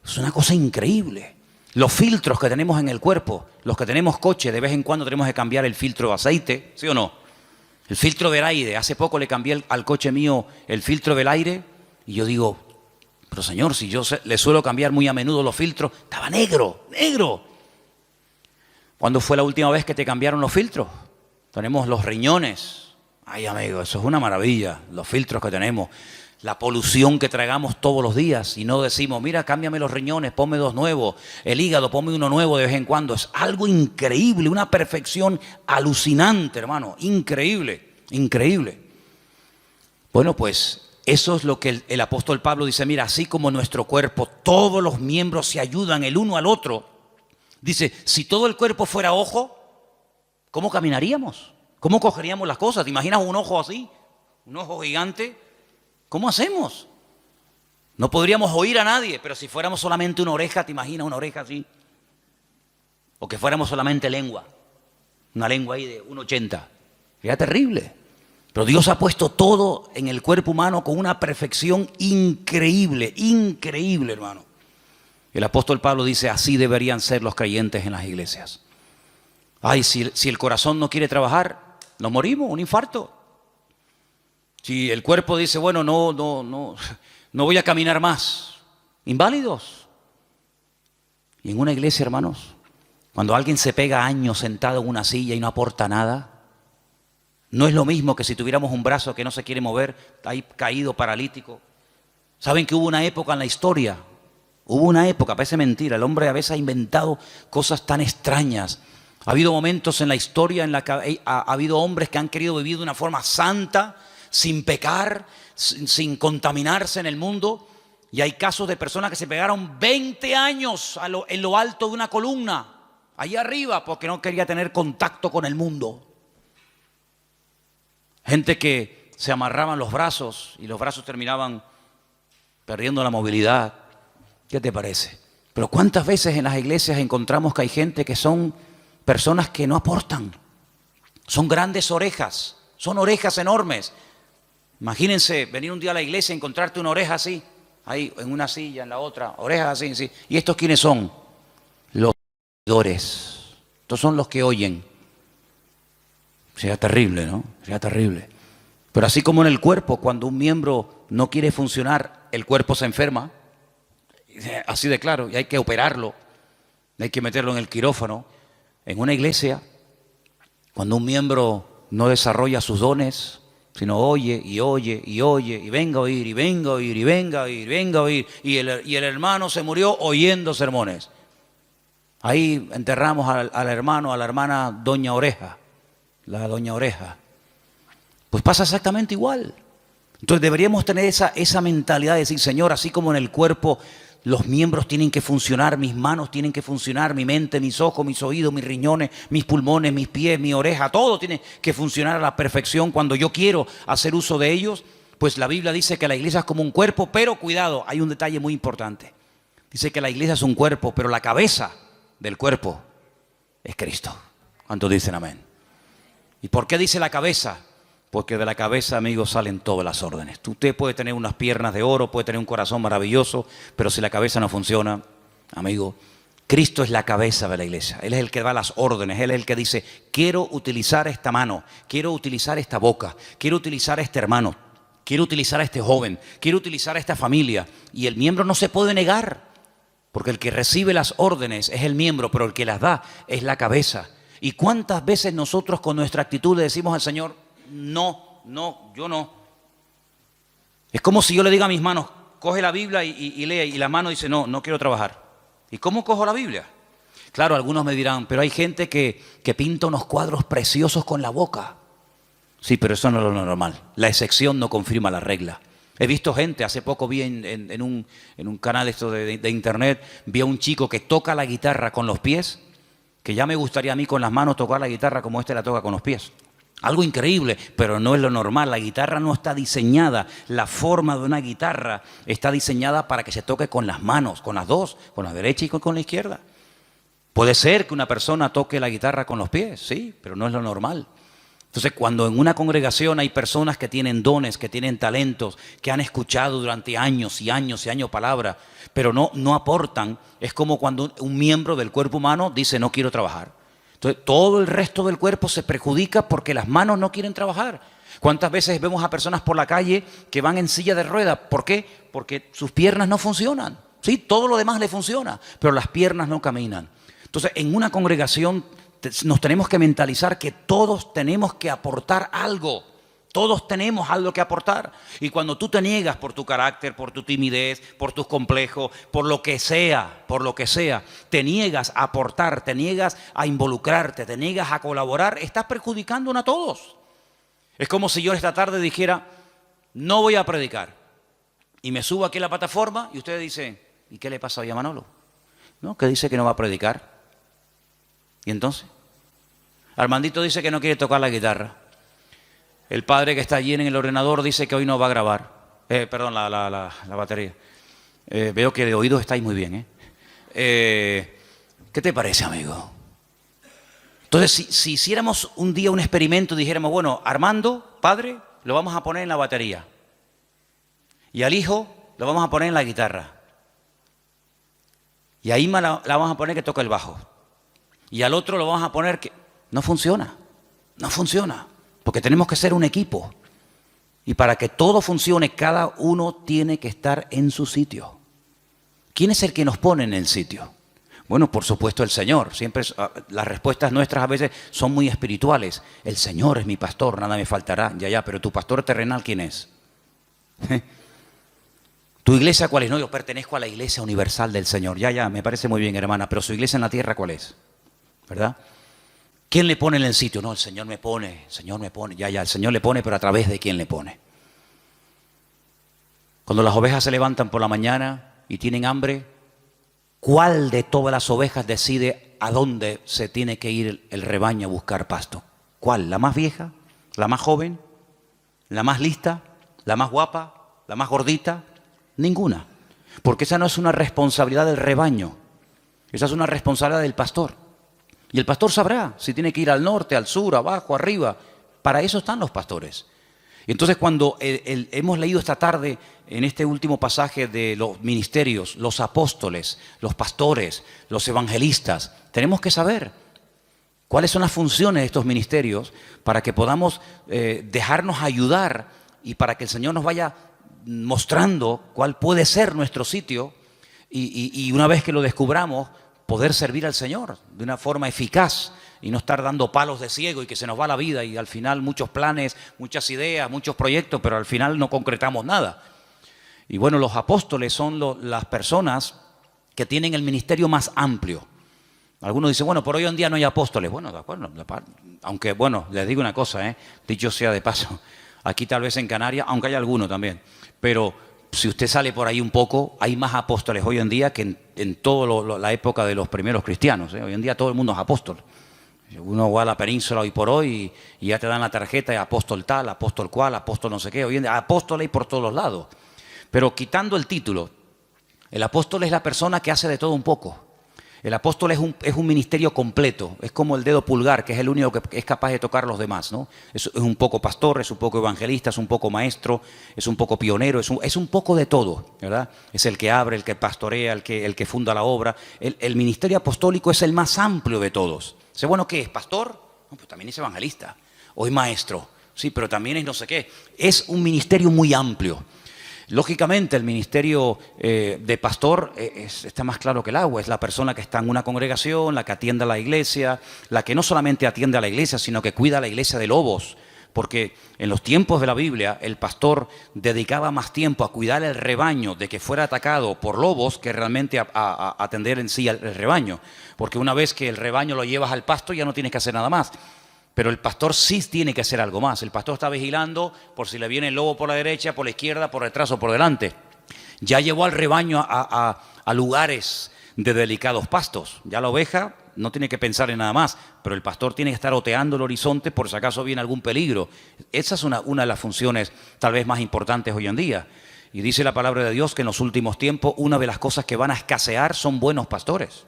Speaker 1: Es una cosa increíble. Los filtros que tenemos en el cuerpo, los que tenemos coche, de vez en cuando tenemos que cambiar el filtro de aceite, ¿sí o no? El filtro del aire. Hace poco le cambié al coche mío el filtro del aire y yo digo, pero señor, si yo le suelo cambiar muy a menudo los filtros, estaba negro, negro. ¿Cuándo fue la última vez que te cambiaron los filtros? Tenemos los riñones. Ay, amigo, eso es una maravilla, los filtros que tenemos. La polución que tragamos todos los días y no decimos, mira, cámbiame los riñones, ponme dos nuevos, el hígado, ponme uno nuevo de vez en cuando. Es algo increíble, una perfección alucinante, hermano, increíble, increíble. Bueno, pues eso es lo que el apóstol Pablo dice, mira, así como nuestro cuerpo, todos los miembros se ayudan el uno al otro. Dice, si todo el cuerpo fuera ojo, ¿cómo caminaríamos? ¿Cómo cogeríamos las cosas? ¿Te imaginas un ojo así? ¿Un ojo gigante? ¿Cómo hacemos? No podríamos oír a nadie, pero si fuéramos solamente una oreja, ¿te imaginas una oreja así? O que fuéramos solamente lengua, una lengua ahí de 1,80. Sería terrible. Pero Dios ha puesto todo en el cuerpo humano con una perfección increíble, increíble, hermano. El apóstol Pablo dice, así deberían ser los creyentes en las iglesias. Ay, si el corazón no quiere trabajar, nos morimos, un infarto. Si el cuerpo dice, bueno, no voy a caminar más, inválidos. Y en una iglesia, hermanos, cuando alguien se pega años sentado en una silla y no aporta nada, no es lo mismo que si tuviéramos un brazo que no se quiere mover, ahí caído, paralítico. ¿Saben que hubo una época en la historia? Hubo una época, parece mentira, el hombre a veces ha inventado cosas tan extrañas. Ha habido momentos en la historia en la que ha habido hombres que han querido vivir de una forma santa, sin pecar, sin contaminarse en el mundo. Y hay casos de personas que se pegaron 20 años en lo alto de una columna, allá arriba, porque no quería tener contacto con el mundo. Gente que se amarraban los brazos y los brazos terminaban perdiendo la movilidad. ¿Qué te parece? Pero ¿cuántas veces en las iglesias encontramos que hay gente que son personas que no aportan? Son grandes orejas, son orejas enormes. Imagínense venir un día a la iglesia y encontrarte una oreja así, ahí en una silla, en la otra, orejas así, sí. ¿Y estos quiénes son? Los oidores. Estos son los que oyen. Sería terrible, ¿no? Sería terrible. Pero así como en el cuerpo, cuando un miembro no quiere funcionar, el cuerpo se enferma. Así de claro, y hay que operarlo, hay que meterlo en el quirófano. En una iglesia, cuando un miembro no desarrolla sus dones, sino oye, y oye, y oye, y venga a oír, y venga a oír, y venga a oír, y venga a oír, y el hermano se murió oyendo sermones. Ahí enterramos al hermano, a la hermana Doña Oreja, la Doña Oreja. Pues pasa exactamente igual. Entonces deberíamos tener esa mentalidad de decir, Señor, así como en el cuerpo los miembros tienen que funcionar, mis manos tienen que funcionar, mi mente, mis ojos, mis oídos, mis riñones, mis pulmones, mis pies, mi oreja, todo tiene que funcionar a la perfección cuando yo quiero hacer uso de ellos. Pues la Biblia dice que la iglesia es como un cuerpo, pero cuidado, hay un detalle muy importante. Dice que la iglesia es un cuerpo, pero la cabeza del cuerpo es Cristo. ¿Cuántos dicen amén? ¿Y por qué dice la cabeza? Porque de la cabeza, amigos, salen todas las órdenes. Usted puede tener unas piernas de oro, puede tener un corazón maravilloso, pero si la cabeza no funciona, amigo, Cristo es la cabeza de la iglesia. Él es el que da las órdenes, Él es el que dice, quiero utilizar esta mano, quiero utilizar esta boca, quiero utilizar a este hermano, quiero utilizar a este joven, quiero utilizar a esta familia. Y el miembro no se puede negar, porque el que recibe las órdenes es el miembro, pero el que las da es la cabeza. ¿Y cuántas veces nosotros con nuestra actitud le decimos al Señor, no, yo no? Es como si yo le diga a mis manos, coge la Biblia y lee, y la mano dice, no quiero trabajar. ¿Y cómo cojo la Biblia? Claro, algunos me dirán, pero hay gente que pinta unos cuadros preciosos con la boca. Sí, pero eso no es lo normal. La excepción no confirma la regla. He visto gente, hace poco vi en un canal esto de internet, vi a un chico que toca la guitarra con los pies, que ya me gustaría a mí con las manos tocar la guitarra como este la toca con los pies. Algo increíble, pero no es lo normal. La guitarra no está diseñada, la forma de una guitarra está diseñada para que se toque con las manos, con las dos, con la derecha y con la izquierda. Puede ser que una persona toque la guitarra con los pies, sí, pero no es lo normal. Entonces, cuando en una congregación hay personas que tienen dones, que tienen talentos, que han escuchado durante años y años y años palabra, pero no aportan, es como cuando un miembro del cuerpo humano dice no quiero trabajar. Entonces, todo el resto del cuerpo se perjudica porque las manos no quieren trabajar. ¿Cuántas veces vemos a personas por la calle que van en silla de ruedas? ¿Por qué? Porque sus piernas no funcionan. Sí, todo lo demás le funciona, pero las piernas no caminan. Entonces, en una congregación nos tenemos que mentalizar que todos tenemos que aportar algo. Todos tenemos algo que aportar. Y cuando tú te niegas por tu carácter, por tu timidez, por tus complejos, por lo que sea, te niegas a aportar, te niegas a involucrarte, te niegas a colaborar, estás perjudicándonos a todos. Es como si yo esta tarde dijera, no voy a predicar. Y me subo aquí a la plataforma y ustedes dicen, ¿y qué le pasa hoy a Manolo? ¿No? Que dice que no va a predicar. ¿Y entonces? Armandito dice que no quiere tocar la guitarra. El padre que está allí en el ordenador dice que hoy no va a grabar. Perdón, la batería. Veo que de oídos estáis muy bien. ¿Qué te parece, amigo? Entonces, si hiciéramos un día un experimento y dijéramos, bueno, Armando, padre, lo vamos a poner en la batería. Y al hijo lo vamos a poner en la guitarra. Y a Ima la vamos a poner que toca el bajo. Y al otro lo vamos a poner que... No funciona, porque tenemos que ser un equipo. Y para que todo funcione, cada uno tiene que estar en su sitio. ¿Quién es el que nos pone en el sitio? Bueno, por supuesto el Señor. Siempre las respuestas nuestras a veces son muy espirituales. El Señor es mi pastor, nada me faltará. Ya, pero tu pastor terrenal, ¿quién es? ¿Tu iglesia cuál es? No, yo pertenezco a la iglesia universal del Señor. Ya, me parece muy bien, hermana, pero su iglesia en la tierra, ¿cuál es? ¿Verdad? ¿Quién le pone en el sitio? No, el Señor me pone, ya, el Señor le pone, pero a través de quién le pone. Cuando las ovejas se levantan por la mañana y tienen hambre, ¿cuál de todas las ovejas decide a dónde se tiene que ir el rebaño a buscar pasto? ¿Cuál? ¿La más vieja? ¿La más joven? ¿La más lista? ¿La más guapa? ¿La más gordita? Ninguna. Porque esa no es una responsabilidad del rebaño. Esa es una responsabilidad del pastor. Y el pastor sabrá si tiene que ir al norte, al sur, abajo, arriba. Para eso están los pastores. Y entonces cuando hemos leído esta tarde en este último pasaje de los ministerios, los apóstoles, los pastores, los evangelistas, tenemos que saber cuáles son las funciones de estos ministerios para que podamos dejarnos ayudar y para que el Señor nos vaya mostrando cuál puede ser nuestro sitio y una vez que lo descubramos, poder servir al Señor de una forma eficaz y no estar dando palos de ciego y que se nos va la vida y al final muchos planes, muchas ideas, muchos proyectos, pero al final no concretamos nada. Y bueno, los apóstoles son las personas que tienen el ministerio más amplio. Algunos dicen, bueno, por hoy en día no hay apóstoles. Bueno, de acuerdo, aunque bueno, les digo una cosa, dicho sea de paso, aquí tal vez en Canarias, aunque hay alguno también, pero si usted sale por ahí un poco, hay más apóstoles hoy en día que en toda la época de los primeros cristianos. Hoy en día todo el mundo es apóstol. Uno va a la península hoy por hoy y ya te dan la tarjeta de apóstol tal, apóstol cual, apóstol no sé qué. Hoy en día apóstol hay por todos los lados. Pero quitando el título, el apóstol es la persona que hace de todo un poco. El apóstol es un ministerio completo, es como el dedo pulgar, que es el único que es capaz de tocar los demás, ¿no? Es un poco pastor, es un poco evangelista, es un poco maestro, es un poco pionero, es un poco de todo, ¿verdad? Es el que abre, el que pastorea, el que funda la obra. El ministerio apostólico es el más amplio de todos. ¿Sé bueno qué es? ¿Pastor? No, pues también es evangelista. O es maestro, sí, pero también es no sé qué. Es un ministerio muy amplio. Lógicamente el ministerio de pastor está más claro que el agua, es la persona que está en una congregación, la que atiende a la iglesia, la que no solamente atiende a la iglesia, sino que cuida a la iglesia de lobos, porque en los tiempos de la Biblia el pastor dedicaba más tiempo a cuidar el rebaño de que fuera atacado por lobos que realmente a atender en sí al rebaño, porque una vez que el rebaño lo llevas al pasto ya no tienes que hacer nada más. Pero el pastor sí tiene que hacer algo más. El pastor está vigilando por si le viene el lobo por la derecha, por la izquierda, por detrás o por delante. Ya llevó al rebaño a lugares de delicados pastos. Ya la oveja no tiene que pensar en nada más, pero el pastor tiene que estar oteando el horizonte por si acaso viene algún peligro. Esa es una de las funciones tal vez más importantes hoy en día. Y dice la palabra de Dios que en los últimos tiempos una de las cosas que van a escasear son buenos pastores.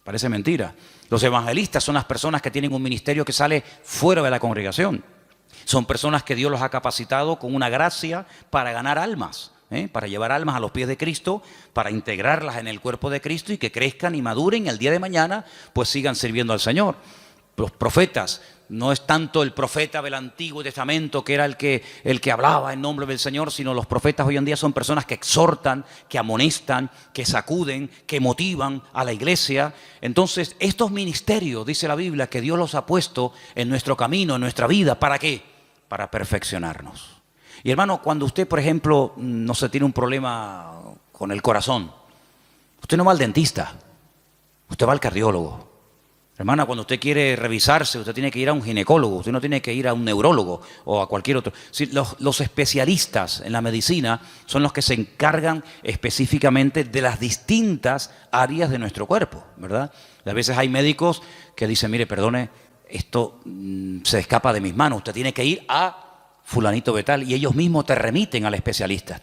Speaker 1: Parece mentira. Los evangelistas son las personas que tienen un ministerio que sale fuera de la congregación. Son personas que Dios los ha capacitado con una gracia para ganar almas, para llevar almas a los pies de Cristo, para integrarlas en el cuerpo de Cristo y que crezcan y maduren y el día de mañana pues sigan sirviendo al Señor. Los profetas, no es tanto el profeta del Antiguo Testamento que era el que hablaba en nombre del Señor, sino los profetas hoy en día son personas que exhortan, que amonestan, que sacuden, que motivan a la iglesia. Entonces, estos ministerios, dice la Biblia, que Dios los ha puesto en nuestro camino, en nuestra vida, ¿para qué? Para perfeccionarnos. Y hermano, cuando usted, por ejemplo, no se tiene un problema con el corazón, usted no va al dentista, usted va al cardiólogo. Hermana, cuando usted quiere revisarse, usted tiene que ir a un ginecólogo, usted no tiene que ir a un neurólogo o a cualquier otro. Sí, los especialistas en la medicina son los que se encargan específicamente de las distintas áreas de nuestro cuerpo, ¿verdad? Y a veces hay médicos que dicen, mire, perdone, esto se escapa de mis manos, usted tiene que ir a fulanito de tal, y ellos mismos te remiten al especialista.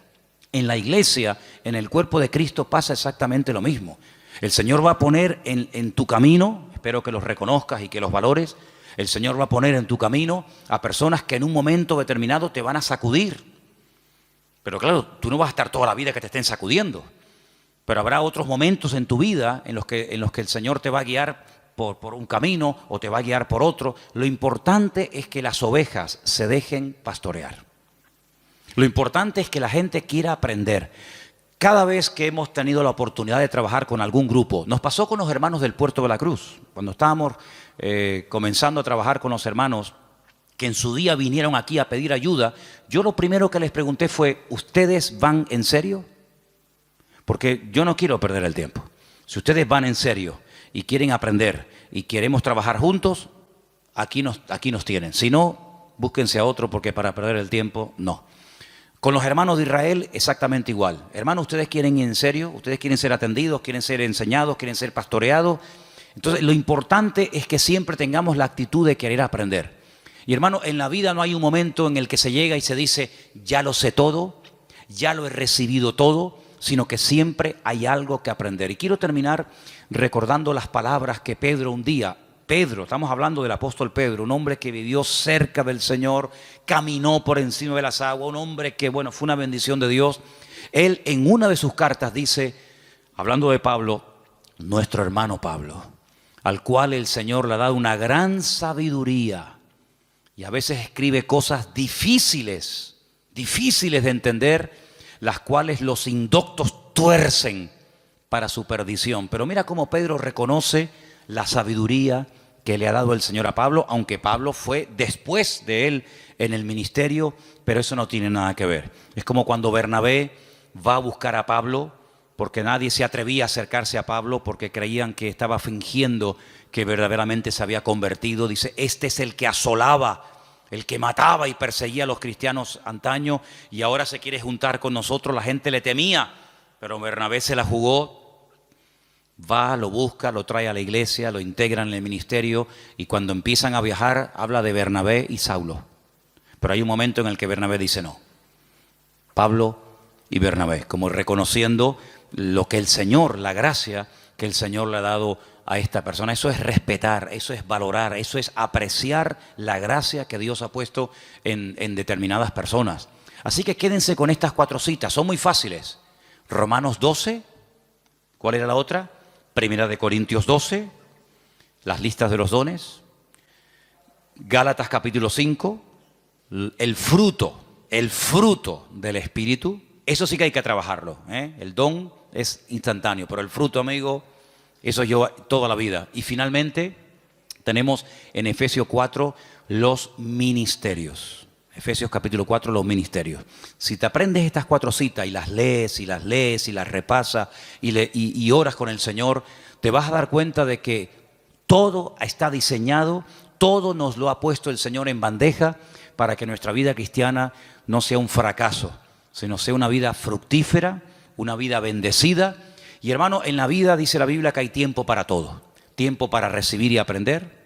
Speaker 1: En la iglesia, en el cuerpo de Cristo pasa exactamente lo mismo. El Señor va a poner en tu camino, espero que los reconozcas y que los valores, el Señor va a poner en tu camino a personas que en un momento determinado te van a sacudir. Pero claro, tú no vas a estar toda la vida que te estén sacudiendo, pero habrá otros momentos en tu vida en los que el Señor te va a guiar por un camino o te va a guiar por otro. Lo importante es que las ovejas se dejen pastorear. Lo importante es que la gente quiera aprender. Cada vez que hemos tenido la oportunidad de trabajar con algún grupo, nos pasó con los hermanos del Puerto de la Cruz, cuando estábamos comenzando a trabajar con los hermanos que en su día vinieron aquí a pedir ayuda, yo lo primero que les pregunté fue, ¿ustedes van en serio? Porque yo no quiero perder el tiempo. Si ustedes van en serio y quieren aprender y queremos trabajar juntos, aquí nos tienen. Si no, búsquense a otro porque para perder el tiempo, no. Con los hermanos de Israel, exactamente igual. Hermanos, ¿ustedes quieren ir en serio? ¿Ustedes quieren ser atendidos? ¿Quieren ser enseñados? ¿Quieren ser pastoreados? Entonces, lo importante es que siempre tengamos la actitud de querer aprender. Y hermano, en la vida no hay un momento en el que se llega y se dice, ya lo sé todo, ya lo he recibido todo, sino que siempre hay algo que aprender. Y quiero terminar recordando las palabras que Pedro un día, estamos hablando del apóstol Pedro, un hombre que vivió cerca del Señor, caminó por encima de las aguas, un hombre que, bueno, fue una bendición de Dios. Él en una de sus cartas dice, hablando de Pablo, nuestro hermano Pablo, al cual el Señor le ha dado una gran sabiduría y a veces escribe cosas difíciles de entender, las cuales los indoctos tuercen para su perdición. Pero mira cómo Pedro reconoce la sabiduría que le ha dado el Señor a Pablo, aunque Pablo fue después de él en el ministerio, pero eso no tiene nada que ver. Es como cuando Bernabé va a buscar a Pablo, porque nadie se atrevía a acercarse a Pablo porque creían que estaba fingiendo que verdaderamente se había convertido. Dice, este es el que asolaba, el que mataba y perseguía a los cristianos antaño y ahora se quiere juntar con nosotros. La gente le temía, pero Bernabé se la jugó. Va, lo busca, lo trae a la iglesia, lo integran en el ministerio y cuando empiezan a viajar habla de Bernabé y Saulo. Pero hay un momento en el que Bernabé dice no. Pablo y Bernabé, como reconociendo lo que el Señor, la gracia que el Señor le ha dado a esta persona. Eso es respetar, eso es valorar, eso es apreciar la gracia que Dios ha puesto en determinadas personas. Así que quédense con estas 4 citas, son muy fáciles. Romanos 12, ¿cuál era la otra? Primera de Corintios 12, las listas de los dones. Gálatas capítulo 5, el fruto del Espíritu. Eso sí que hay que trabajarlo, ¿eh? El don es instantáneo, pero el fruto, amigo, eso lleva toda la vida. Y finalmente tenemos en Efesios 4 los ministerios. Efesios capítulo 4, los ministerios. Si te aprendes estas 4 citas y las lees y las repasas y oras con el Señor, te vas a dar cuenta de que todo está diseñado todo nos lo ha puesto el Señor en bandeja para que nuestra vida cristiana no sea un fracaso, sino sea una vida fructífera, una vida bendecida. Y hermano, en la vida dice la Biblia que hay tiempo para todo. Tiempo para recibir y aprender,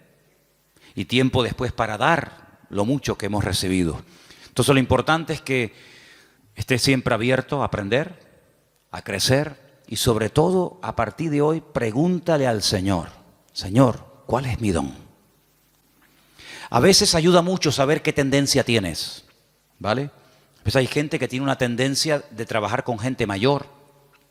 Speaker 1: y tiempo después para dar lo mucho que hemos recibido. Entonces lo importante es que estés siempre abierto a aprender, a crecer, y sobre todo a partir de hoy pregúntale al Señor: Señor, ¿cuál es mi don? A veces ayuda mucho saber qué tendencia tienes, ¿vale? Pues hay gente que tiene una tendencia de trabajar con gente mayor,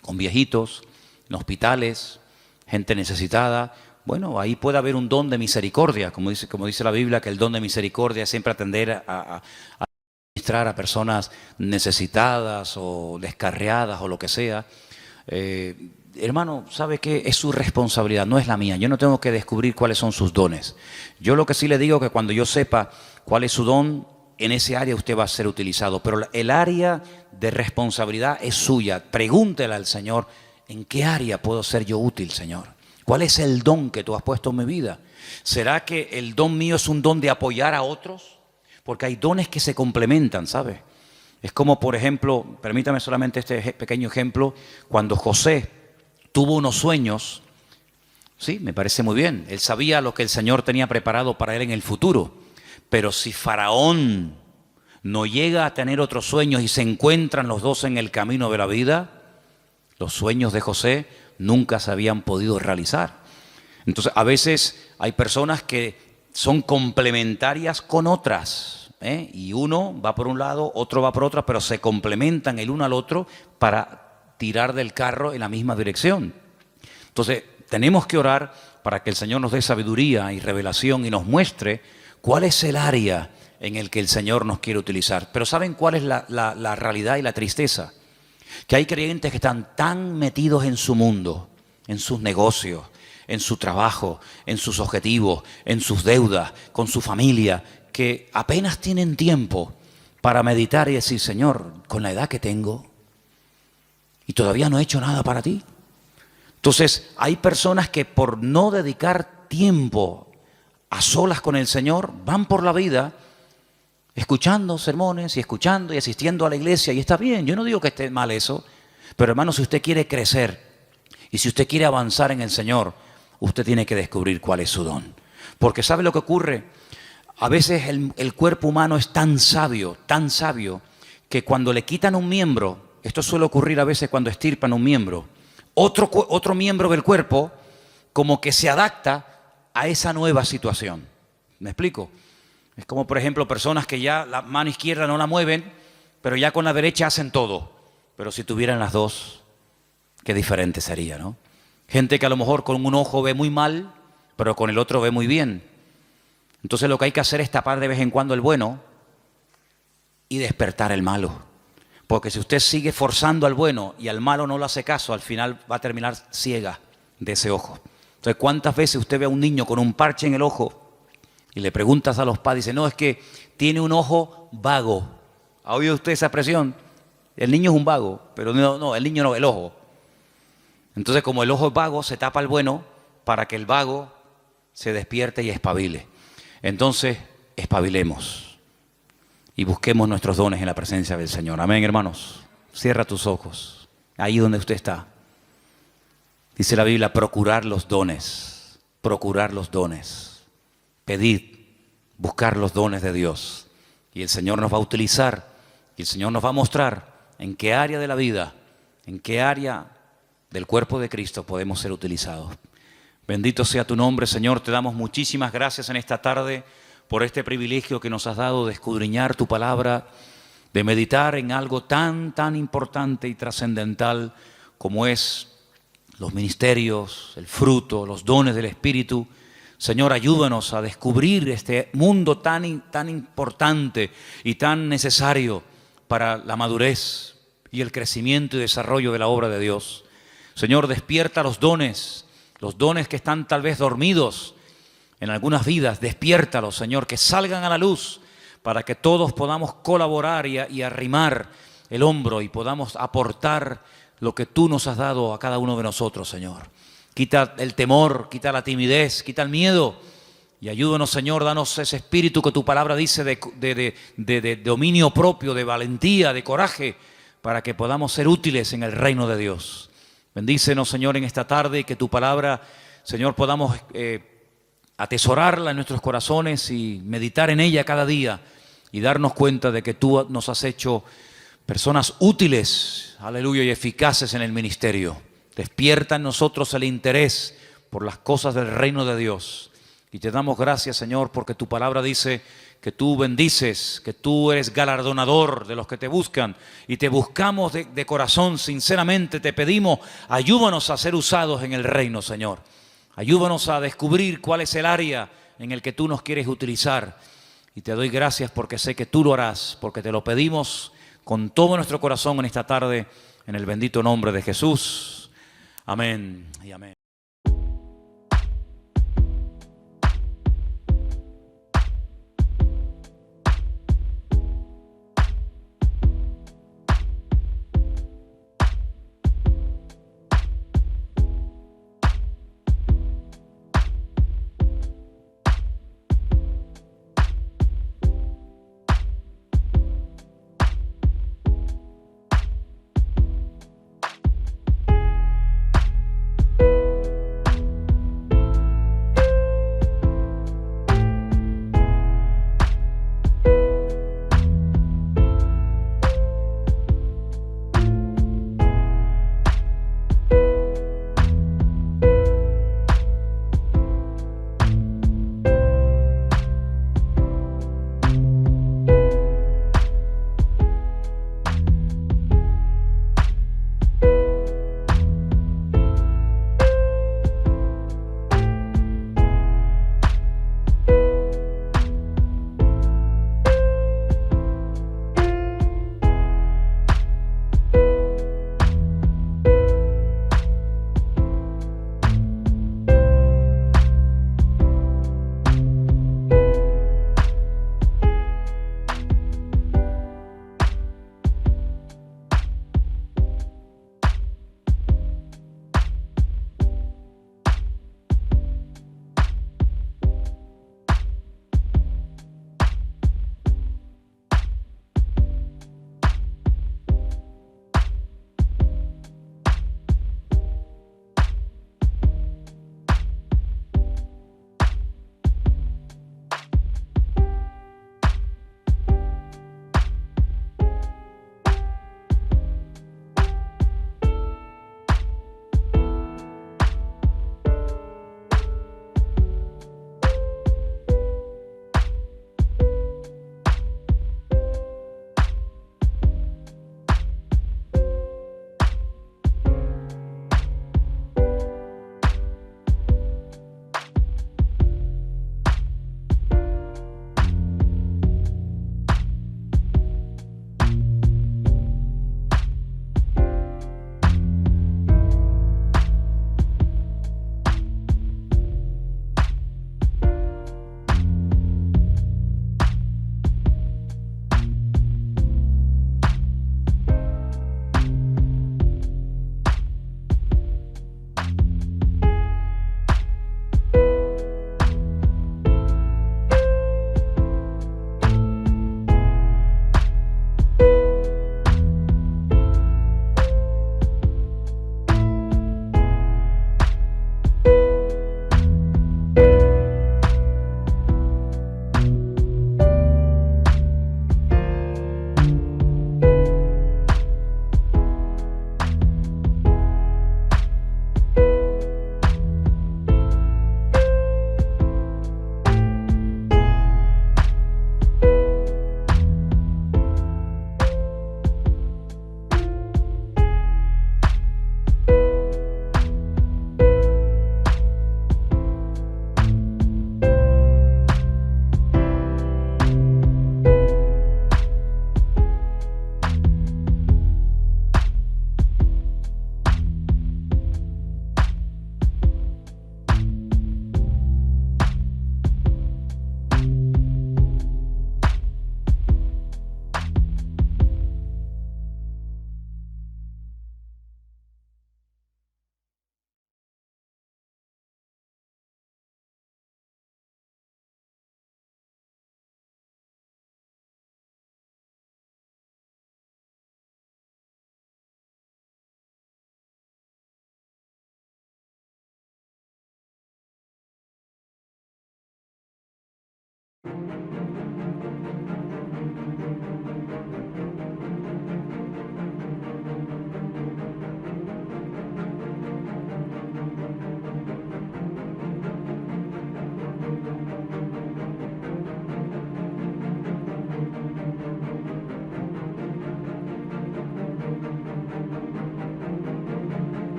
Speaker 1: con viejitos, en hospitales, gente necesitada. Bueno, ahí puede haber un don de misericordia, como dice la Biblia, que el don de misericordia es siempre atender a administrar a personas necesitadas o descarriadas o lo que sea. Hermano, ¿sabe qué? Es su responsabilidad, no es la mía. Yo no tengo que descubrir cuáles son sus dones. Yo lo que sí le digo es que cuando yo sepa cuál es su don, en ese área usted va a ser utilizado. Pero el área de responsabilidad es suya. Pregúntele al Señor: ¿en qué área puedo ser yo útil, Señor? ¿Cuál es el don que tú has puesto en mi vida? ¿Será que el don mío es un don de apoyar a otros? Porque hay dones que se complementan, ¿sabe? Es como, por ejemplo, permítame solamente este pequeño ejemplo, cuando José tuvo unos sueños, sí, me parece muy bien, él sabía lo que el Señor tenía preparado para él en el futuro, pero si Faraón no llega a tener otros sueños y se encuentran los dos en el camino de la vida, los sueños de José nunca se habían podido realizar. Entonces, a veces hay personas que son complementarias con otras, y uno va por un lado, otro va por otro, pero se complementan el uno al otro para tirar del carro en la misma dirección. Entonces, tenemos que orar para que el Señor nos dé sabiduría y revelación y nos muestre cuál es el área en el que el Señor nos quiere utilizar. Pero ¿saben cuál es la realidad y la tristeza? Que hay creyentes que están tan metidos en su mundo, en sus negocios, en su trabajo, en sus objetivos, en sus deudas, con su familia, que apenas tienen tiempo para meditar y decir: Señor, con la edad que tengo y todavía no he hecho nada para ti. Entonces hay personas que por no dedicar tiempo a solas con el Señor van por la vida escuchando sermones y escuchando y asistiendo a la iglesia, y está bien, yo no digo que esté mal eso, pero hermano, si usted quiere crecer y si usted quiere avanzar en el Señor, usted tiene que descubrir cuál es su don. Porque ¿sabe lo que ocurre? A veces el cuerpo humano es tan sabio, que cuando le quitan un miembro, esto suele ocurrir a veces cuando extirpan un miembro, otro miembro del cuerpo como que se adapta a esa nueva situación. ¿Me explico? Es como, por ejemplo, personas que ya la mano izquierda no la mueven, pero ya con la derecha hacen todo. Pero si tuvieran las dos, qué diferente sería, ¿no? Gente que a lo mejor con un ojo ve muy mal, pero con el otro ve muy bien. Entonces lo que hay que hacer es tapar de vez en cuando el bueno y despertar el malo. Porque si usted sigue forzando al bueno y al malo no le hace caso, al final va a terminar ciega de ese ojo. Entonces, ¿cuántas veces usted ve a un niño con un parche en el ojo y le preguntas a los padres, dice: no, es que tiene un ojo vago? ¿Ha oído usted esa expresión? El niño es un vago, pero no, el niño no, el ojo. Entonces, como el ojo es vago, se tapa el bueno para que el vago se despierte y espabile. Entonces, espabilemos y busquemos nuestros dones en la presencia del Señor. Amén, hermanos. Cierra tus ojos, ahí donde usted está. Dice la Biblia: procurar los dones, procurar los dones. Pedid, buscar los dones de Dios. Y el Señor nos va a utilizar, y el Señor nos va a mostrar en qué área de la vida, en qué área del cuerpo de Cristo podemos ser utilizados. Bendito sea tu nombre, Señor. Te damos muchísimas gracias en esta tarde por este privilegio que nos has dado de escudriñar tu palabra, de meditar en algo tan importante y trascendental como es los ministerios, el fruto, los dones del Espíritu. Señor, ayúdanos a descubrir este mundo tan importante y tan necesario para la madurez y el crecimiento y desarrollo de la obra de Dios. Señor, despierta los dones que están tal vez dormidos en algunas vidas. Despiértalos, Señor, que salgan a la luz para que todos podamos colaborar y arrimar el hombro y podamos aportar lo que tú nos has dado a cada uno de nosotros, Señor. Quita el temor, quita la timidez, quita el miedo Y ayúdanos, Señor, danos ese espíritu que tu palabra dice de dominio propio, de valentía, de coraje, para que podamos ser útiles en el reino de Dios. Bendícenos, Señor, en esta tarde y que tu palabra, Señor, podamos atesorarla en nuestros corazones y meditar en ella cada día y darnos cuenta de que tú nos has hecho personas útiles, aleluya, y eficaces en el ministerio. Despierta en nosotros el interés por las cosas del reino de Dios. Y te damos gracias, Señor, porque tu palabra dice que tú bendices, que tú eres galardonador de los que te buscan. Y te buscamos de corazón, sinceramente te pedimos, ayúdanos a ser usados en el reino, Señor. Ayúdanos a descubrir cuál es el área en el que tú nos quieres utilizar. Y te doy gracias porque sé que tú lo harás, porque te lo pedimos con todo nuestro corazón en esta tarde, en el bendito nombre de Jesús. Amén y amén.